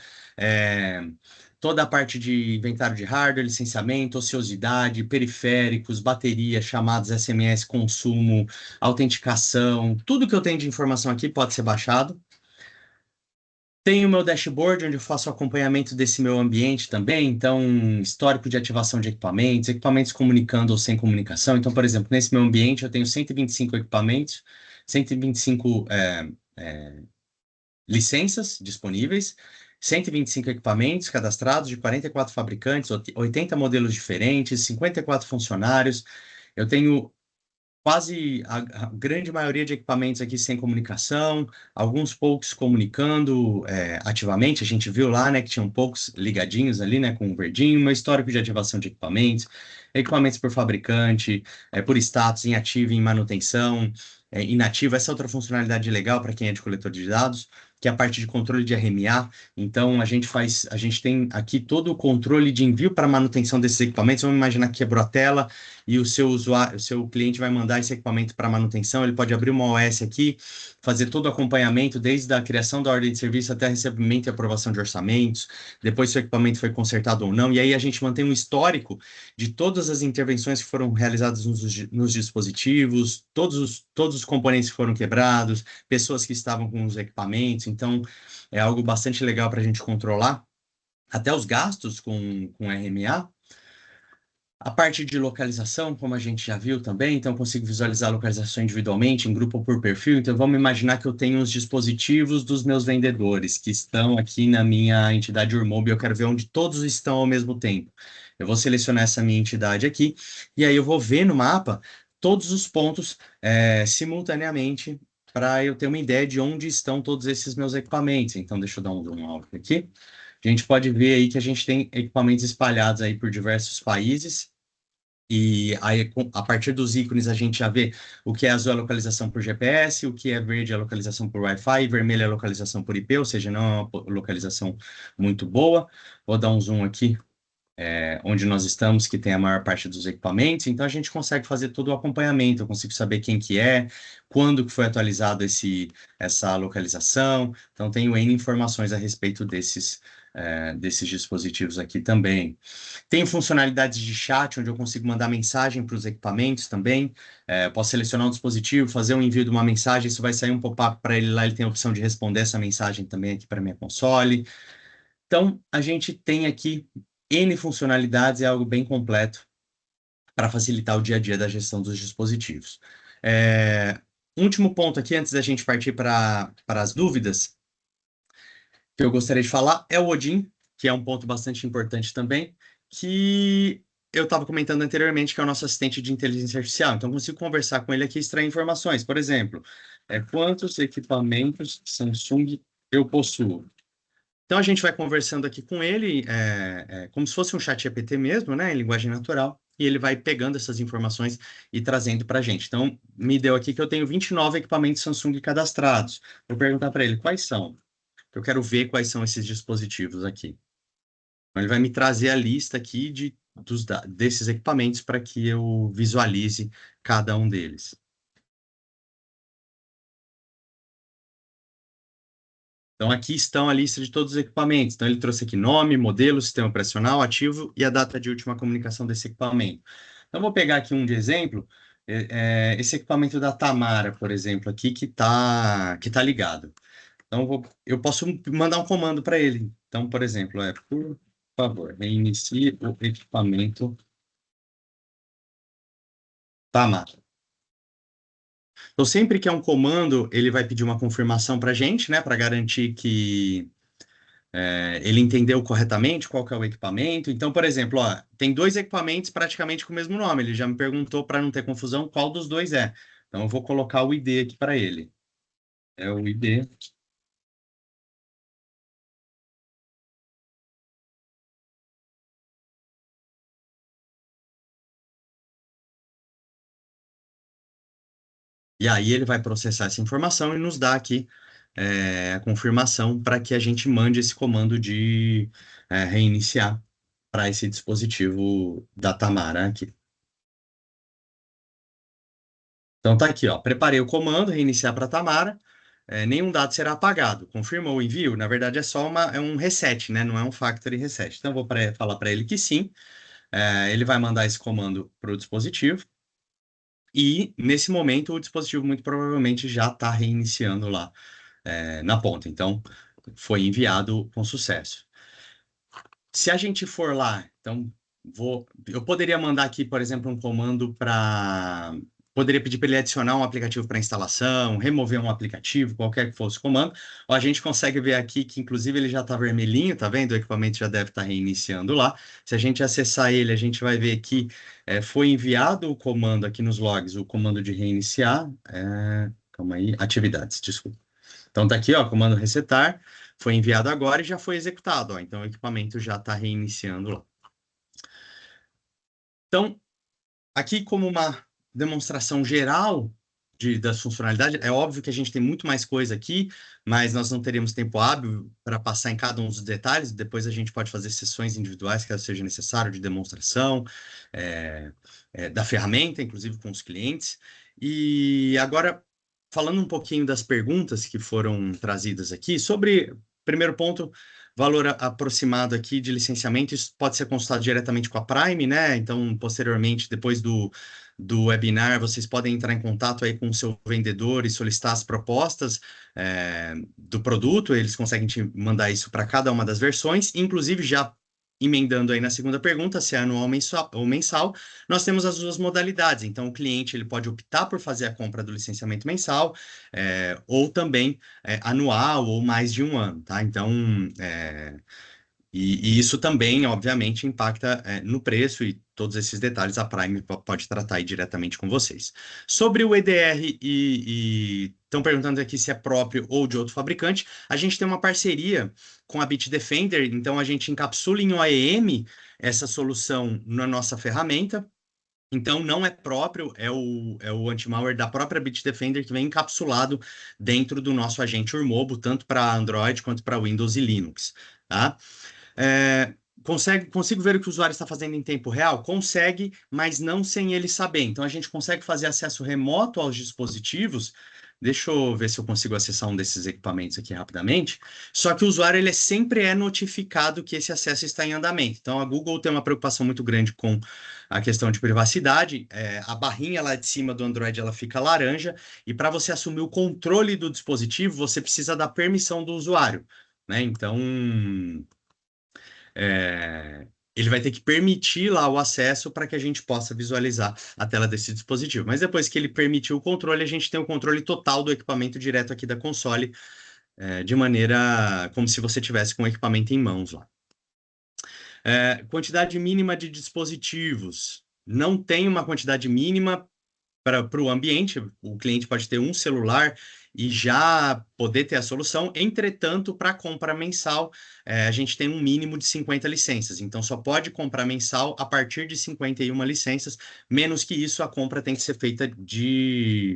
toda a parte de inventário de hardware, licenciamento, ociosidade, periféricos, bateria, chamadas SMS, consumo, autenticação, tudo que eu tenho de informação aqui pode ser baixado. Tem o meu dashboard, onde eu faço o acompanhamento desse meu ambiente também. Então, histórico de ativação de equipamentos, equipamentos comunicando ou sem comunicação. Então, por exemplo, nesse meu ambiente, eu tenho 125 equipamentos, 125 licenças disponíveis, 125 equipamentos cadastrados de 44 fabricantes, 80 modelos diferentes, 54 funcionários. Eu tenho quase a grande maioria de equipamentos aqui sem comunicação, alguns poucos comunicando ativamente. A gente viu lá, né, que tinham poucos ligadinhos ali, né, com o verdinho, meu histórico de ativação de equipamentos, equipamentos por fabricante, por status, em ativo, em manutenção, inativo. Essa é outra funcionalidade legal para quem é de coletor de dados, que é a parte de controle de RMA. Então, a gente tem aqui todo o controle de envio para manutenção desses equipamentos. Vamos imaginar que quebrou a tela e o seu cliente vai mandar esse equipamento para manutenção. Ele pode abrir uma OS aqui, fazer todo o acompanhamento, desde a criação da ordem de serviço até recebimento e aprovação de orçamentos, depois se o equipamento foi consertado ou não. E aí a gente mantém um histórico de todas as intervenções que foram realizadas nos dispositivos, todos os componentes que foram quebrados, pessoas que estavam com os equipamentos. Então, é algo bastante legal para a gente controlar. Até os gastos com RMA. A parte de localização, como a gente já viu também, então eu consigo visualizar a localização individualmente, em grupo ou por perfil. Então vamos imaginar que eu tenho os dispositivos dos meus vendedores que estão aqui na minha entidade Urmob e eu quero ver onde todos estão ao mesmo tempo. Eu vou selecionar essa minha entidade aqui e aí eu vou ver no mapa todos os pontos simultaneamente para eu ter uma ideia de onde estão todos esses meus equipamentos. Então deixa eu dar um zoom out aqui. A gente pode ver aí que a gente tem equipamentos espalhados aí por diversos países, e aí, a partir dos ícones, a gente já vê o que é azul a localização por GPS, o que é verde a localização por Wi-Fi, vermelho a localização por IP, ou seja, não é uma localização muito boa. Vou dar um zoom aqui, onde nós estamos, que tem a maior parte dos equipamentos, então a gente consegue fazer todo o acompanhamento, eu consigo saber quem que é, quando que foi atualizado essa localização, então tenho N informações a respeito desses dispositivos aqui também. Tem funcionalidades de chat, onde eu consigo mandar mensagem para os equipamentos também, posso selecionar um dispositivo, fazer um envio de uma mensagem, isso vai sair um pop-up para ele lá, ele tem a opção de responder essa mensagem também aqui para minha console. Então, a gente tem aqui N funcionalidades, é algo bem completo para facilitar o dia a dia da gestão dos dispositivos. Último ponto aqui, antes da gente partir para as dúvidas, que eu gostaria de falar, é o Odin, que é um ponto bastante importante também, que eu estava comentando anteriormente, que é o nosso assistente de inteligência artificial. Então, eu consigo conversar com ele aqui e extrair informações. Por exemplo, quantos equipamentos Samsung eu possuo? Então, a gente vai conversando aqui com ele, como se fosse um chat GPT mesmo, né, em linguagem natural, e ele vai pegando essas informações e trazendo para a gente. Então, me deu aqui que eu tenho 29 equipamentos Samsung cadastrados. Vou perguntar para ele quais são. Eu quero ver quais são esses dispositivos aqui. Então, ele vai me trazer a lista aqui desses equipamentos para que eu visualize cada um deles. Então, aqui estão a lista de todos os equipamentos. Então, ele trouxe aqui nome, modelo, sistema operacional, ativo e a data de última comunicação desse equipamento. Então, vou pegar aqui um de exemplo. Esse equipamento da Tamara, por exemplo, aqui que tá ligado. Então, eu posso mandar um comando para ele. Então, por exemplo, por favor, reinicie o equipamento Tamara. Então, sempre que é um comando, ele vai pedir uma confirmação para a gente, né, para garantir que ele entendeu corretamente qual que é o equipamento. Então, por exemplo, ó, tem dois equipamentos praticamente com o mesmo nome. Ele já me perguntou, para não ter confusão, qual dos dois é. Então, eu vou colocar o ID aqui para ele. É o ID. E aí ele vai processar essa informação e nos dá aqui a confirmação para que a gente mande esse comando de reiniciar para esse dispositivo da Tamara aqui. Então tá aqui, ó, preparei o comando, reiniciar para a Tamara, nenhum dado será apagado. Confirmou o envio? Na verdade é só um reset, né? Não é um factory reset. Então vou falar para ele que sim, ele vai mandar esse comando para o dispositivo. E, nesse momento, o dispositivo muito provavelmente já está reiniciando lá na ponta. Então, foi enviado com sucesso. Se a gente for lá, então, eu poderia mandar aqui, por exemplo, um comando para... Poderia pedir para ele adicionar um aplicativo para instalação, remover um aplicativo, qualquer que fosse o comando. Ó, a gente consegue ver aqui que, inclusive, ele já está vermelhinho, tá vendo? O equipamento já deve estar reiniciando lá. Se a gente acessar ele, a gente vai ver que foi enviado o comando aqui nos logs, o comando de reiniciar. Calma aí, atividades, desculpa. Então, tá aqui, ó, comando resetar, foi enviado agora e já foi executado, ó. Então, o equipamento já está reiniciando lá. Então, aqui como uma demonstração geral das funcionalidades, é óbvio que a gente tem muito mais coisa aqui, mas nós não teríamos tempo hábil para passar em cada um dos detalhes, depois a gente pode fazer sessões individuais, caso seja necessário, de demonstração da ferramenta, inclusive com os clientes. E agora, falando um pouquinho das perguntas que foram trazidas aqui, sobre, primeiro ponto, valor aproximado aqui de licenciamento, isso pode ser consultado diretamente com a Prime, né? Então, posteriormente, depois do webinar, vocês podem entrar em contato aí com o seu vendedor e solicitar as propostas do produto, eles conseguem te mandar isso para cada uma das versões, inclusive já emendando aí na segunda pergunta, se é anual ou mensal, nós temos as duas modalidades. Então, o cliente ele pode optar por fazer a compra do licenciamento mensal, ou também anual ou mais de um ano, tá? Então, e isso também, obviamente, impacta no preço e todos esses detalhes a Prime pode tratar aí diretamente com vocês. Sobre o EDR e estão perguntando aqui se é próprio ou de outro fabricante, a gente tem uma parceria com a Bitdefender, então a gente encapsula em OEM essa solução na nossa ferramenta. Então, não é próprio, é o anti-malware da própria Bitdefender que vem encapsulado dentro do nosso agente Urmobo, tanto para Android quanto para Windows e Linux, tá? Consigo ver o que o usuário está fazendo em tempo real? Consegue, mas não sem ele saber. Então, a gente consegue fazer acesso remoto aos dispositivos. Deixa eu ver se eu consigo acessar um desses equipamentos aqui rapidamente. Só que o usuário ele sempre é notificado que esse acesso está em andamento. Então, a Google tem uma preocupação muito grande com a questão de privacidade. A barrinha lá de cima do Android ela fica laranja. E para você assumir o controle do dispositivo, você precisa da permissão do usuário, né? Então, ele vai ter que permitir lá o acesso para que a gente possa visualizar a tela desse dispositivo. Mas depois que ele permitiu o controle, a gente tem o controle total do equipamento direto aqui da console, de maneira como se você tivesse com o equipamento em mãos lá. Quantidade mínima de dispositivos. Não tem uma quantidade mínima para o ambiente, o cliente pode ter um celular e já poder ter a solução. Entretanto, para compra mensal, a gente tem um mínimo de 50 licenças. Então, só pode comprar mensal a partir de 51 licenças. Menos que isso, a compra tem que ser feita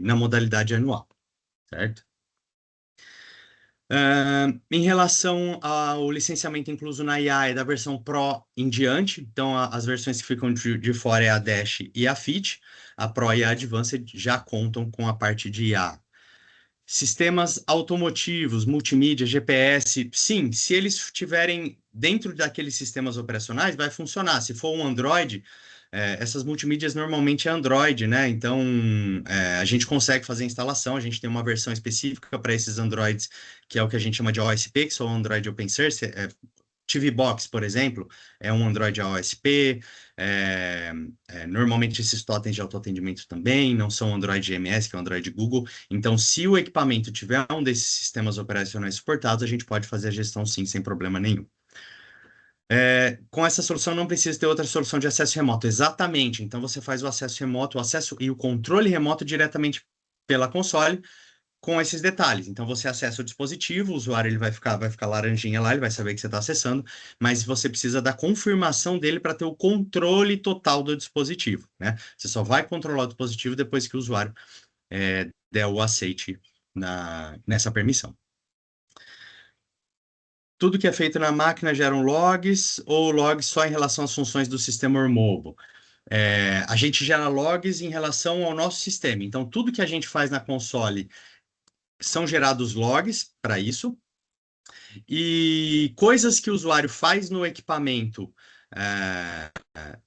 na modalidade anual, certo? Em relação ao licenciamento incluso na IA, é da versão Pro em diante. Então, as versões que ficam de fora é a Dash e a Fit. A Pro e a Advanced já contam com a parte de IA. Sistemas automotivos, multimídia, GPS, sim, se eles estiverem dentro daqueles sistemas operacionais, vai funcionar. Se for um Android, essas multimídias normalmente é Android, né? Então, a gente consegue fazer a instalação, a gente tem uma versão específica para esses Androids, que é o que a gente chama de OSP, que são Android Open Source, TV Box, por exemplo, é um Android AOSP. Normalmente esses totens de autoatendimento também não são Android GMS, que é o Android Google. Então, se o equipamento tiver um desses sistemas operacionais suportados, a gente pode fazer a gestão sim, sem problema nenhum. Com essa solução não precisa ter outra solução de acesso remoto. Exatamente. Então, você faz o acesso remoto, o acesso e o controle remoto diretamente pela console, com esses detalhes. Então, você acessa o dispositivo, o usuário ele vai ficar laranjinha lá, ele vai saber que você está acessando, mas você precisa da confirmação dele para ter o controle total do dispositivo, né? Você só vai controlar o dispositivo depois que o usuário der o aceite nessa permissão. Tudo que é feito na máquina geram logs ou logs só em relação às funções do sistema Urmobo? A gente gera logs em relação ao nosso sistema. Então, tudo que a gente faz na console são gerados logs para isso, e coisas que o usuário faz no equipamento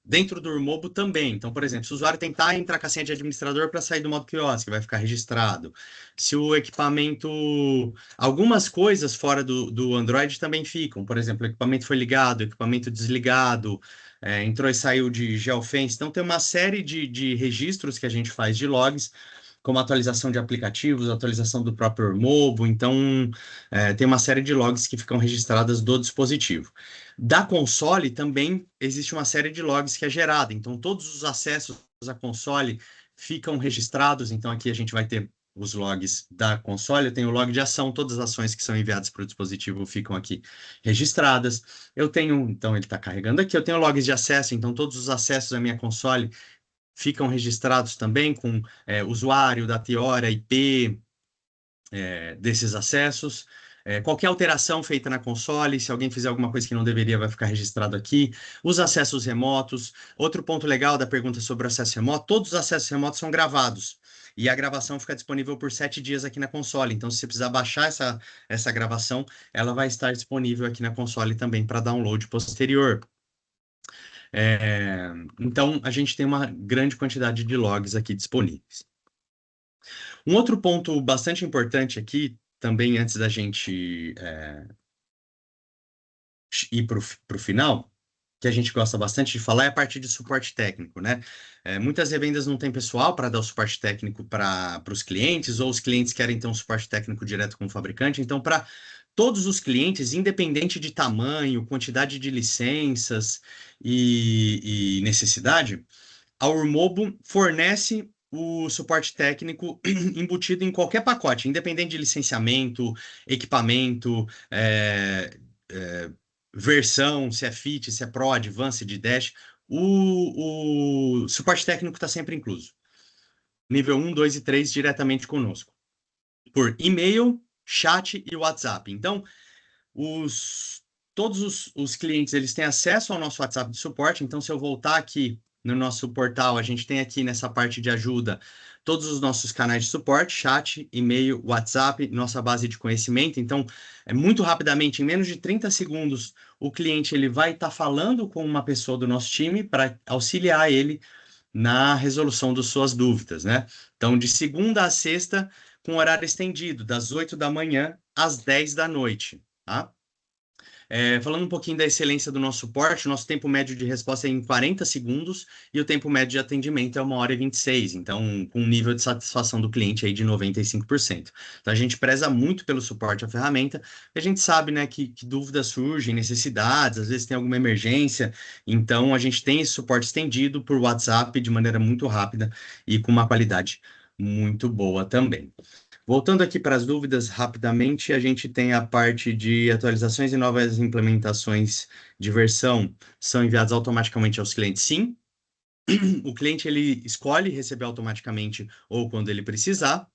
dentro do Urmobo também. Então, por exemplo, se o usuário tentar entrar com a senha de administrador para sair do modo quiosque, vai ficar registrado. Se o equipamento... Algumas coisas fora do Android também ficam. Por exemplo, o equipamento foi ligado, o equipamento desligado, entrou e saiu de geofence. Então, tem uma série de registros que a gente faz de logs, como atualização de aplicativos, atualização do próprio Urmobo. Então, tem uma série de logs que ficam registradas do dispositivo. Da console também existe uma série de logs que é gerada. Então, todos os acessos à console ficam registrados. Então, aqui a gente vai ter os logs da console. Eu tenho o log de ação, todas as ações que são enviadas para o dispositivo ficam aqui registradas. Eu tenho, então, ele está carregando aqui. Eu tenho logs de acesso, então todos os acessos à minha console ficam registrados também com usuário, data e hora, IP desses acessos. Qualquer alteração feita na console, se alguém fizer alguma coisa que não deveria, vai ficar registrado aqui. Os acessos remotos. Outro ponto legal da pergunta sobre o acesso remoto, todos os acessos remotos são gravados. E a gravação fica disponível por 7 dias aqui na console. Então, se você precisar baixar essa gravação, ela vai estar disponível aqui na console também para download posterior. Então, a gente tem uma grande quantidade de logs aqui disponíveis. Um outro ponto bastante importante aqui, também antes da gente ir para o final, que a gente gosta bastante de falar é a parte de suporte técnico, né? Muitas revendas não têm pessoal para dar o suporte técnico para os clientes, ou os clientes querem ter um suporte técnico direto com o fabricante. Então, para todos os clientes, independente de tamanho, quantidade de licenças e necessidade, a Urmobo fornece o suporte técnico embutido em qualquer pacote, independente de licenciamento, equipamento, versão, se é Fit, se é Pro, Advanced, Dash, o suporte técnico está sempre incluso. Nível 1, 2 e 3 diretamente conosco. Por e-mail, chat e WhatsApp. Então, todos os clientes eles têm acesso ao nosso WhatsApp de suporte. Então, se eu voltar aqui no nosso portal, a gente tem aqui nessa parte de ajuda todos os nossos canais de suporte, chat, e-mail, WhatsApp, nossa base de conhecimento. Então, muito rapidamente, em menos de 30 segundos, o cliente ele vai estar falando com uma pessoa do nosso time para auxiliar ele na resolução das suas dúvidas, né? Então, de segunda a sexta, com horário estendido, das 8 da manhã às 10 da noite, tá? Falando um pouquinho da excelência do nosso suporte, o nosso tempo médio de resposta é em 40 segundos e o tempo médio de atendimento é 1h26, então com um nível de satisfação do cliente aí de 95%. Então a gente preza muito pelo suporte à ferramenta, e a gente sabe, né, que dúvidas surgem, necessidades, às vezes tem alguma emergência, então a gente tem esse suporte estendido por WhatsApp de maneira muito rápida e com uma qualidade muito boa também. Voltando aqui para as dúvidas rapidamente, a gente tem a parte de atualizações e novas implementações de versão são enviadas automaticamente aos clientes, sim. O cliente ele escolhe receber automaticamente ou quando ele precisar.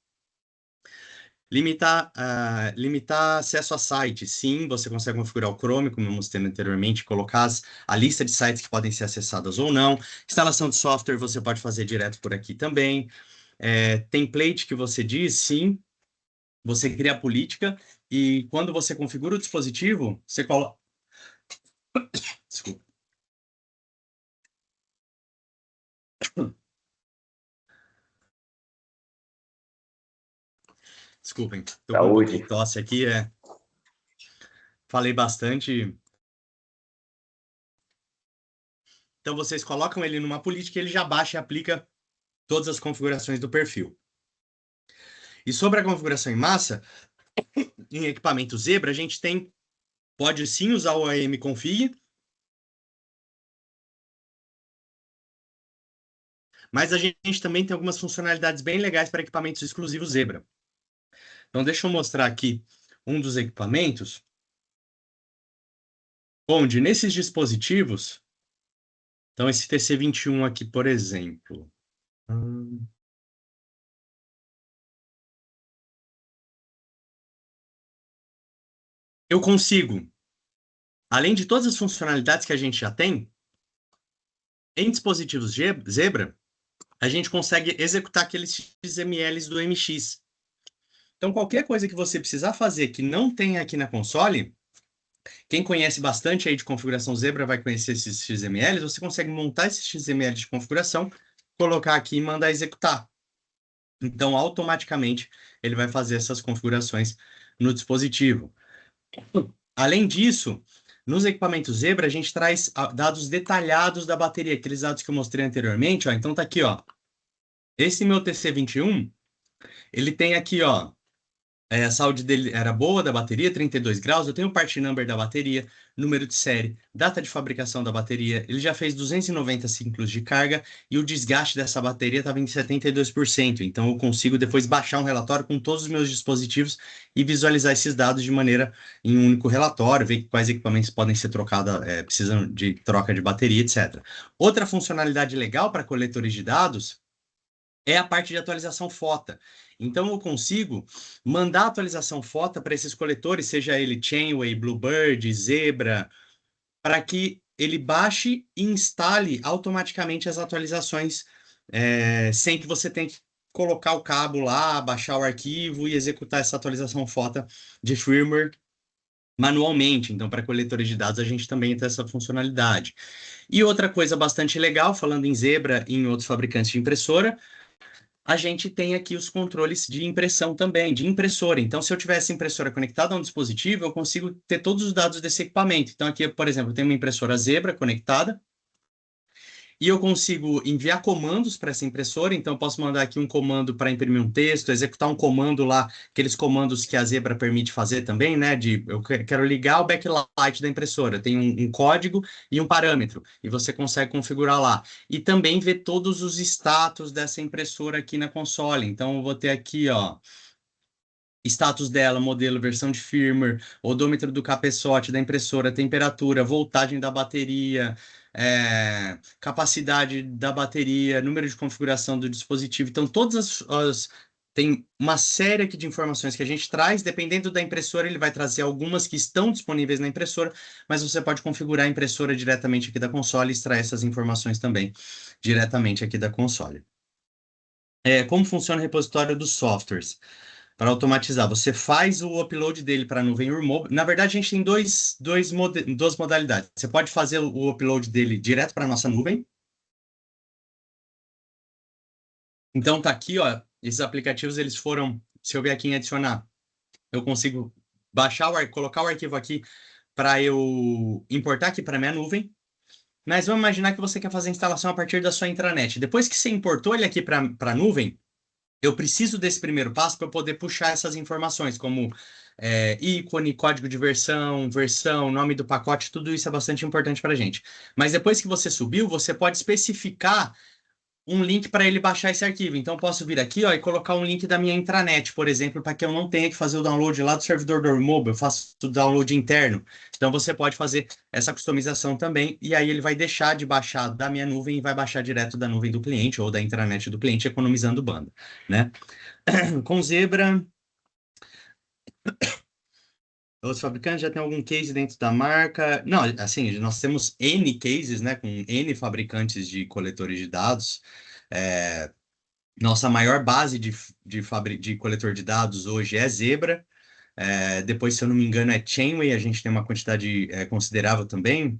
Limitar acesso a sites, sim, você consegue configurar o Chrome, como eu mostrei anteriormente, colocar a lista de sites que podem ser acessadas ou não. Instalação de software você pode fazer direto por aqui também. Template que você diz, sim, você cria a política e quando você configura o dispositivo, você coloca... Desculpa. Desculpem, estou com um pouquinho de tosse aqui, falei bastante. Então, vocês colocam ele numa política e ele já baixa e aplica todas as configurações do perfil. E sobre a configuração em massa, em equipamento Zebra, a gente pode sim usar o AMConfig, mas a gente também tem algumas funcionalidades bem legais para equipamentos exclusivos Zebra. Então, deixa eu mostrar aqui um dos equipamentos, onde nesses dispositivos, então esse TC21 aqui, por exemplo, eu consigo, além de todas as funcionalidades que a gente já tem, em dispositivos Zebra, a gente consegue executar aqueles XMLs do MX. Então, qualquer coisa que você precisar fazer que não tem aqui na console, quem conhece bastante aí de configuração Zebra vai conhecer esses XMLs, você consegue montar esses XMLs de configuração, colocar aqui e mandar executar. Então, automaticamente, ele vai fazer essas configurações no dispositivo. Além disso, nos equipamentos Zebra, a gente traz dados detalhados da bateria, aqueles dados que eu mostrei anteriormente. Ó. Então, tá aqui, ó. Esse meu TC21, ele tem aqui, ó, a saúde dele era boa da bateria, 32 graus. Eu tenho o part number da bateria, número de série, data de fabricação da bateria. Ele já fez 290 ciclos de carga e o desgaste dessa bateria estava em 72%. Então, eu consigo depois baixar um relatório com todos os meus dispositivos e visualizar esses dados de maneira em um único relatório, ver quais equipamentos podem ser trocados, precisam de troca de bateria, etc. Outra funcionalidade legal para coletores de dados é a parte de atualização FOTA. Então, eu consigo mandar atualização FOTA para esses coletores, seja ele Chainway, Bluebird, Zebra, para que ele baixe e instale automaticamente as atualizações, sem que você tenha que colocar o cabo lá, baixar o arquivo e executar essa atualização FOTA de firmware manualmente. Então, para coletores de dados, a gente também tem essa funcionalidade. E outra coisa bastante legal, falando em Zebra e em outros fabricantes de impressora, a gente tem aqui os controles de impressão também, de impressora. Então, se eu tivesse impressora conectada a um dispositivo, eu consigo ter todos os dados desse equipamento. Então, aqui, por exemplo, eu tenho uma impressora Zebra conectada, e eu consigo enviar comandos para essa impressora. Então, eu posso mandar aqui um comando para imprimir um texto, executar um comando lá, aqueles comandos que a Zebra permite fazer também, né? Eu quero ligar o backlight da impressora. Tem um código e um parâmetro, e você consegue configurar lá. E também ver todos os status dessa impressora aqui na console. Então, eu vou ter aqui, ó, status dela, modelo, versão de firmware, odômetro do cabeçote da impressora, temperatura, voltagem da bateria, capacidade da bateria, número de configuração do dispositivo. Então, tem uma série aqui de informações que a gente traz. Dependendo da impressora, ele vai trazer algumas que estão disponíveis na impressora, mas você pode configurar a impressora diretamente aqui da console e extrair essas informações também diretamente aqui da console. Como funciona o repositório dos softwares? Para automatizar, você faz o upload dele para a nuvem Urmob. Na verdade, a gente tem duas modalidades. Você pode fazer o upload dele direto para a nossa nuvem. Então, tá aqui, ó, esses aplicativos, eles foram, se eu ver aqui em adicionar, eu consigo colocar o arquivo aqui para eu importar aqui para a minha nuvem. Mas vamos imaginar que você quer fazer a instalação a partir da sua intranet. Depois que você importou ele aqui para a nuvem, eu preciso desse primeiro passo para eu poder puxar essas informações, como ícone, código de versão, nome do pacote, tudo isso é bastante importante para a gente. Mas depois que você subiu, você pode especificar um link para ele baixar esse arquivo. Então, eu posso vir aqui, ó, e colocar um link da minha intranet, por exemplo, para que eu não tenha que fazer o download lá do servidor do Urmob, eu faço o download interno. Então, você pode fazer essa customização também, e aí ele vai deixar de baixar da minha nuvem e vai baixar direto da nuvem do cliente ou da intranet do cliente, economizando banda, né? Com Zebra, os fabricantes já têm algum case dentro da marca? Não, assim, nós temos N cases, né, com N fabricantes de coletores de dados. Nossa maior base de coletor de dados hoje é Zebra. Depois, se eu não me engano, é Chainway. A gente tem uma quantidade considerável também,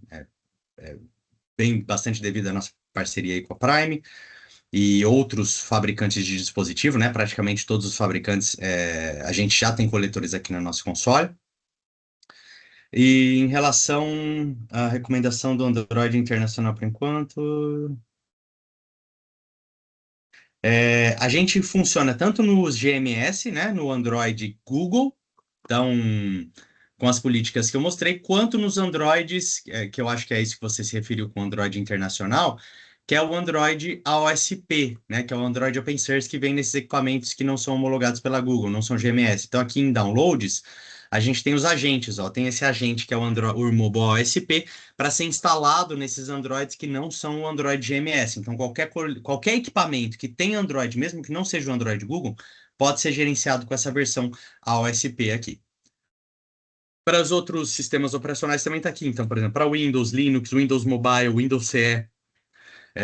bem bastante devido à nossa parceria aí com a Prime. E outros fabricantes de dispositivo, né? Praticamente todos os fabricantes, a gente já tem coletores aqui no nosso console. E em relação à recomendação do Android internacional por enquanto, a gente funciona tanto nos GMS, né, no Android Google, então, com as políticas que eu mostrei, quanto nos Androids, que eu acho que é isso que você se referiu com o Android internacional, que é o Android AOSP, né, que é o Android Open Source que vem nesses equipamentos que não são homologados pela Google, não são GMS. Então, aqui em Downloads, a gente tem os agentes, ó, tem esse agente que é o Urmob AOSP, para ser instalado nesses Androids que não são o Android GMS. Então, qualquer equipamento que tem Android, mesmo que não seja o Android Google, pode ser gerenciado com essa versão AOSP aqui. Para os outros sistemas operacionais também está aqui. Então, por exemplo, para Windows, Linux, Windows Mobile, Windows CE.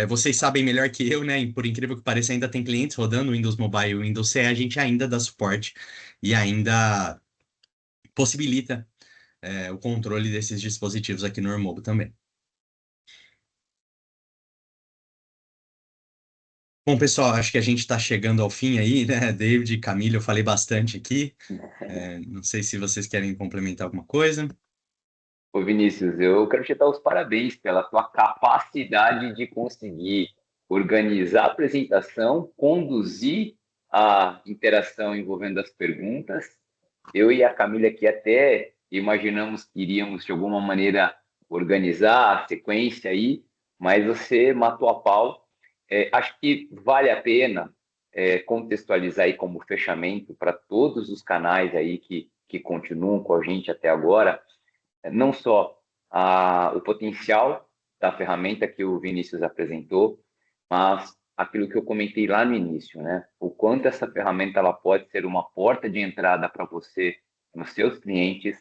Vocês sabem melhor que eu, né? E por incrível que pareça, ainda tem clientes rodando Windows Mobile e Windows CE. A gente ainda dá suporte e ainda possibilita o controle desses dispositivos aqui no Urmob também. Bom, pessoal, acho que a gente está chegando ao fim aí, né? David e Camila, eu falei bastante aqui. Não sei se vocês querem complementar alguma coisa. Ô Vinícius, eu quero te dar os parabéns pela tua capacidade de conseguir organizar a apresentação, conduzir a interação envolvendo as perguntas. Eu e a Camila aqui até imaginamos que iríamos, de alguma maneira, organizar a sequência aí, mas você matou a pau. Acho que vale a pena contextualizar aí como fechamento para todos os canais aí que continuam com a gente até agora, não só o potencial da ferramenta que o Vinícius apresentou, mas aquilo que eu comentei lá no início, né? O quanto essa ferramenta ela pode ser uma porta de entrada para você nos seus clientes,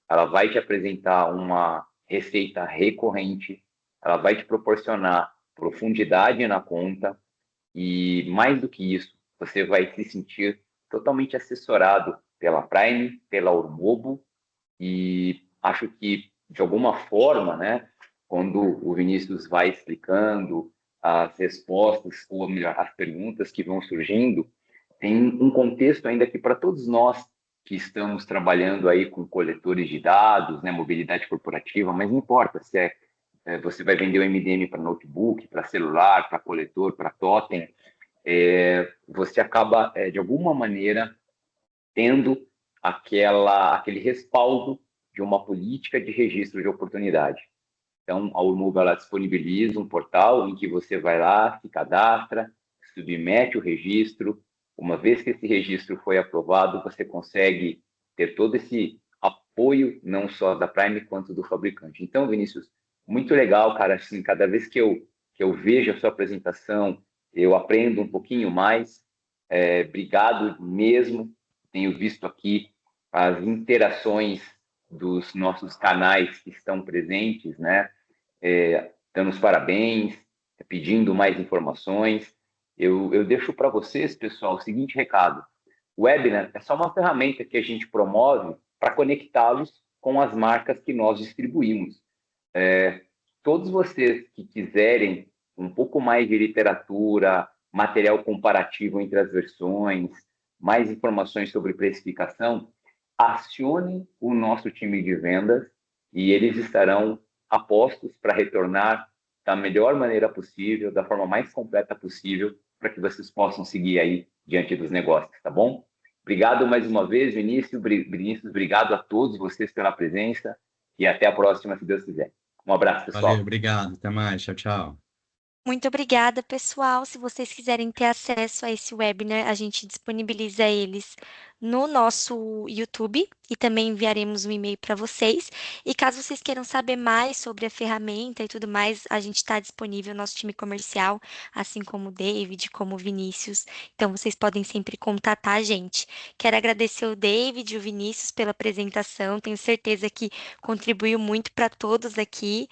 ela vai te apresentar uma receita recorrente, ela vai te proporcionar profundidade na conta e, mais do que isso, você vai se sentir totalmente assessorado pela Prime, pela Urmobo, e acho que, de alguma forma, né, quando o Vinícius vai explicando as respostas, ou melhor, as perguntas que vão surgindo, tem um contexto ainda que para todos nós que estamos trabalhando aí com coletores de dados, né, mobilidade corporativa, mas não importa se você vai vender o MDM para notebook, para celular, para coletor, para totem, você acaba, de alguma maneira, tendo aquele respaldo de uma política de registro de oportunidade. Então, a Urmova ela disponibiliza um portal em que você vai lá, se cadastra, submete o registro. Uma vez que esse registro foi aprovado, você consegue ter todo esse apoio, não só da Prime, quanto do fabricante. Então, Vinícius, muito legal, cara. Assim, cada vez que eu vejo a sua apresentação, eu aprendo um pouquinho mais. Obrigado mesmo. Tenho visto aqui as interações dos nossos canais que estão presentes, né? Dando os parabéns, pedindo mais informações. Eu deixo para vocês, pessoal, o seguinte recado. O webinar é só uma ferramenta que a gente promove para conectá-los com as marcas que nós distribuímos. Todos vocês que quiserem um pouco mais de literatura, material comparativo entre as versões, mais informações sobre precificação, acionem o nosso time de vendas e eles estarão apostos para retornar da melhor maneira possível, da forma mais completa possível, para que vocês possam seguir aí diante dos negócios, tá bom? Obrigado mais uma vez, Vinícius, obrigado a todos vocês pela presença e até a próxima, se Deus quiser. Um abraço, Valeu, pessoal. obrigado. Até mais. Tchau, tchau. Muito obrigada, pessoal. Se vocês quiserem ter acesso a esse webinar, a gente disponibiliza eles no nosso YouTube e também enviaremos um e-mail para vocês. E caso vocês queiram saber mais sobre a ferramenta e tudo mais, a gente está disponível, nosso time comercial, assim como o David, como o Vinícius. Então, vocês podem sempre contatar a gente. Quero agradecer o David e o Vinícius pela apresentação. Tenho certeza que contribuiu muito para todos aqui.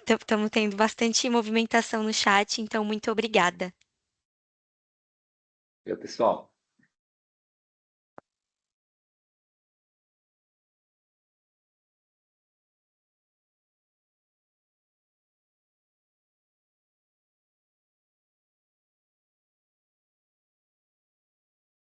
Estamos tendo bastante movimentação no chat, então muito obrigada. Pessoal.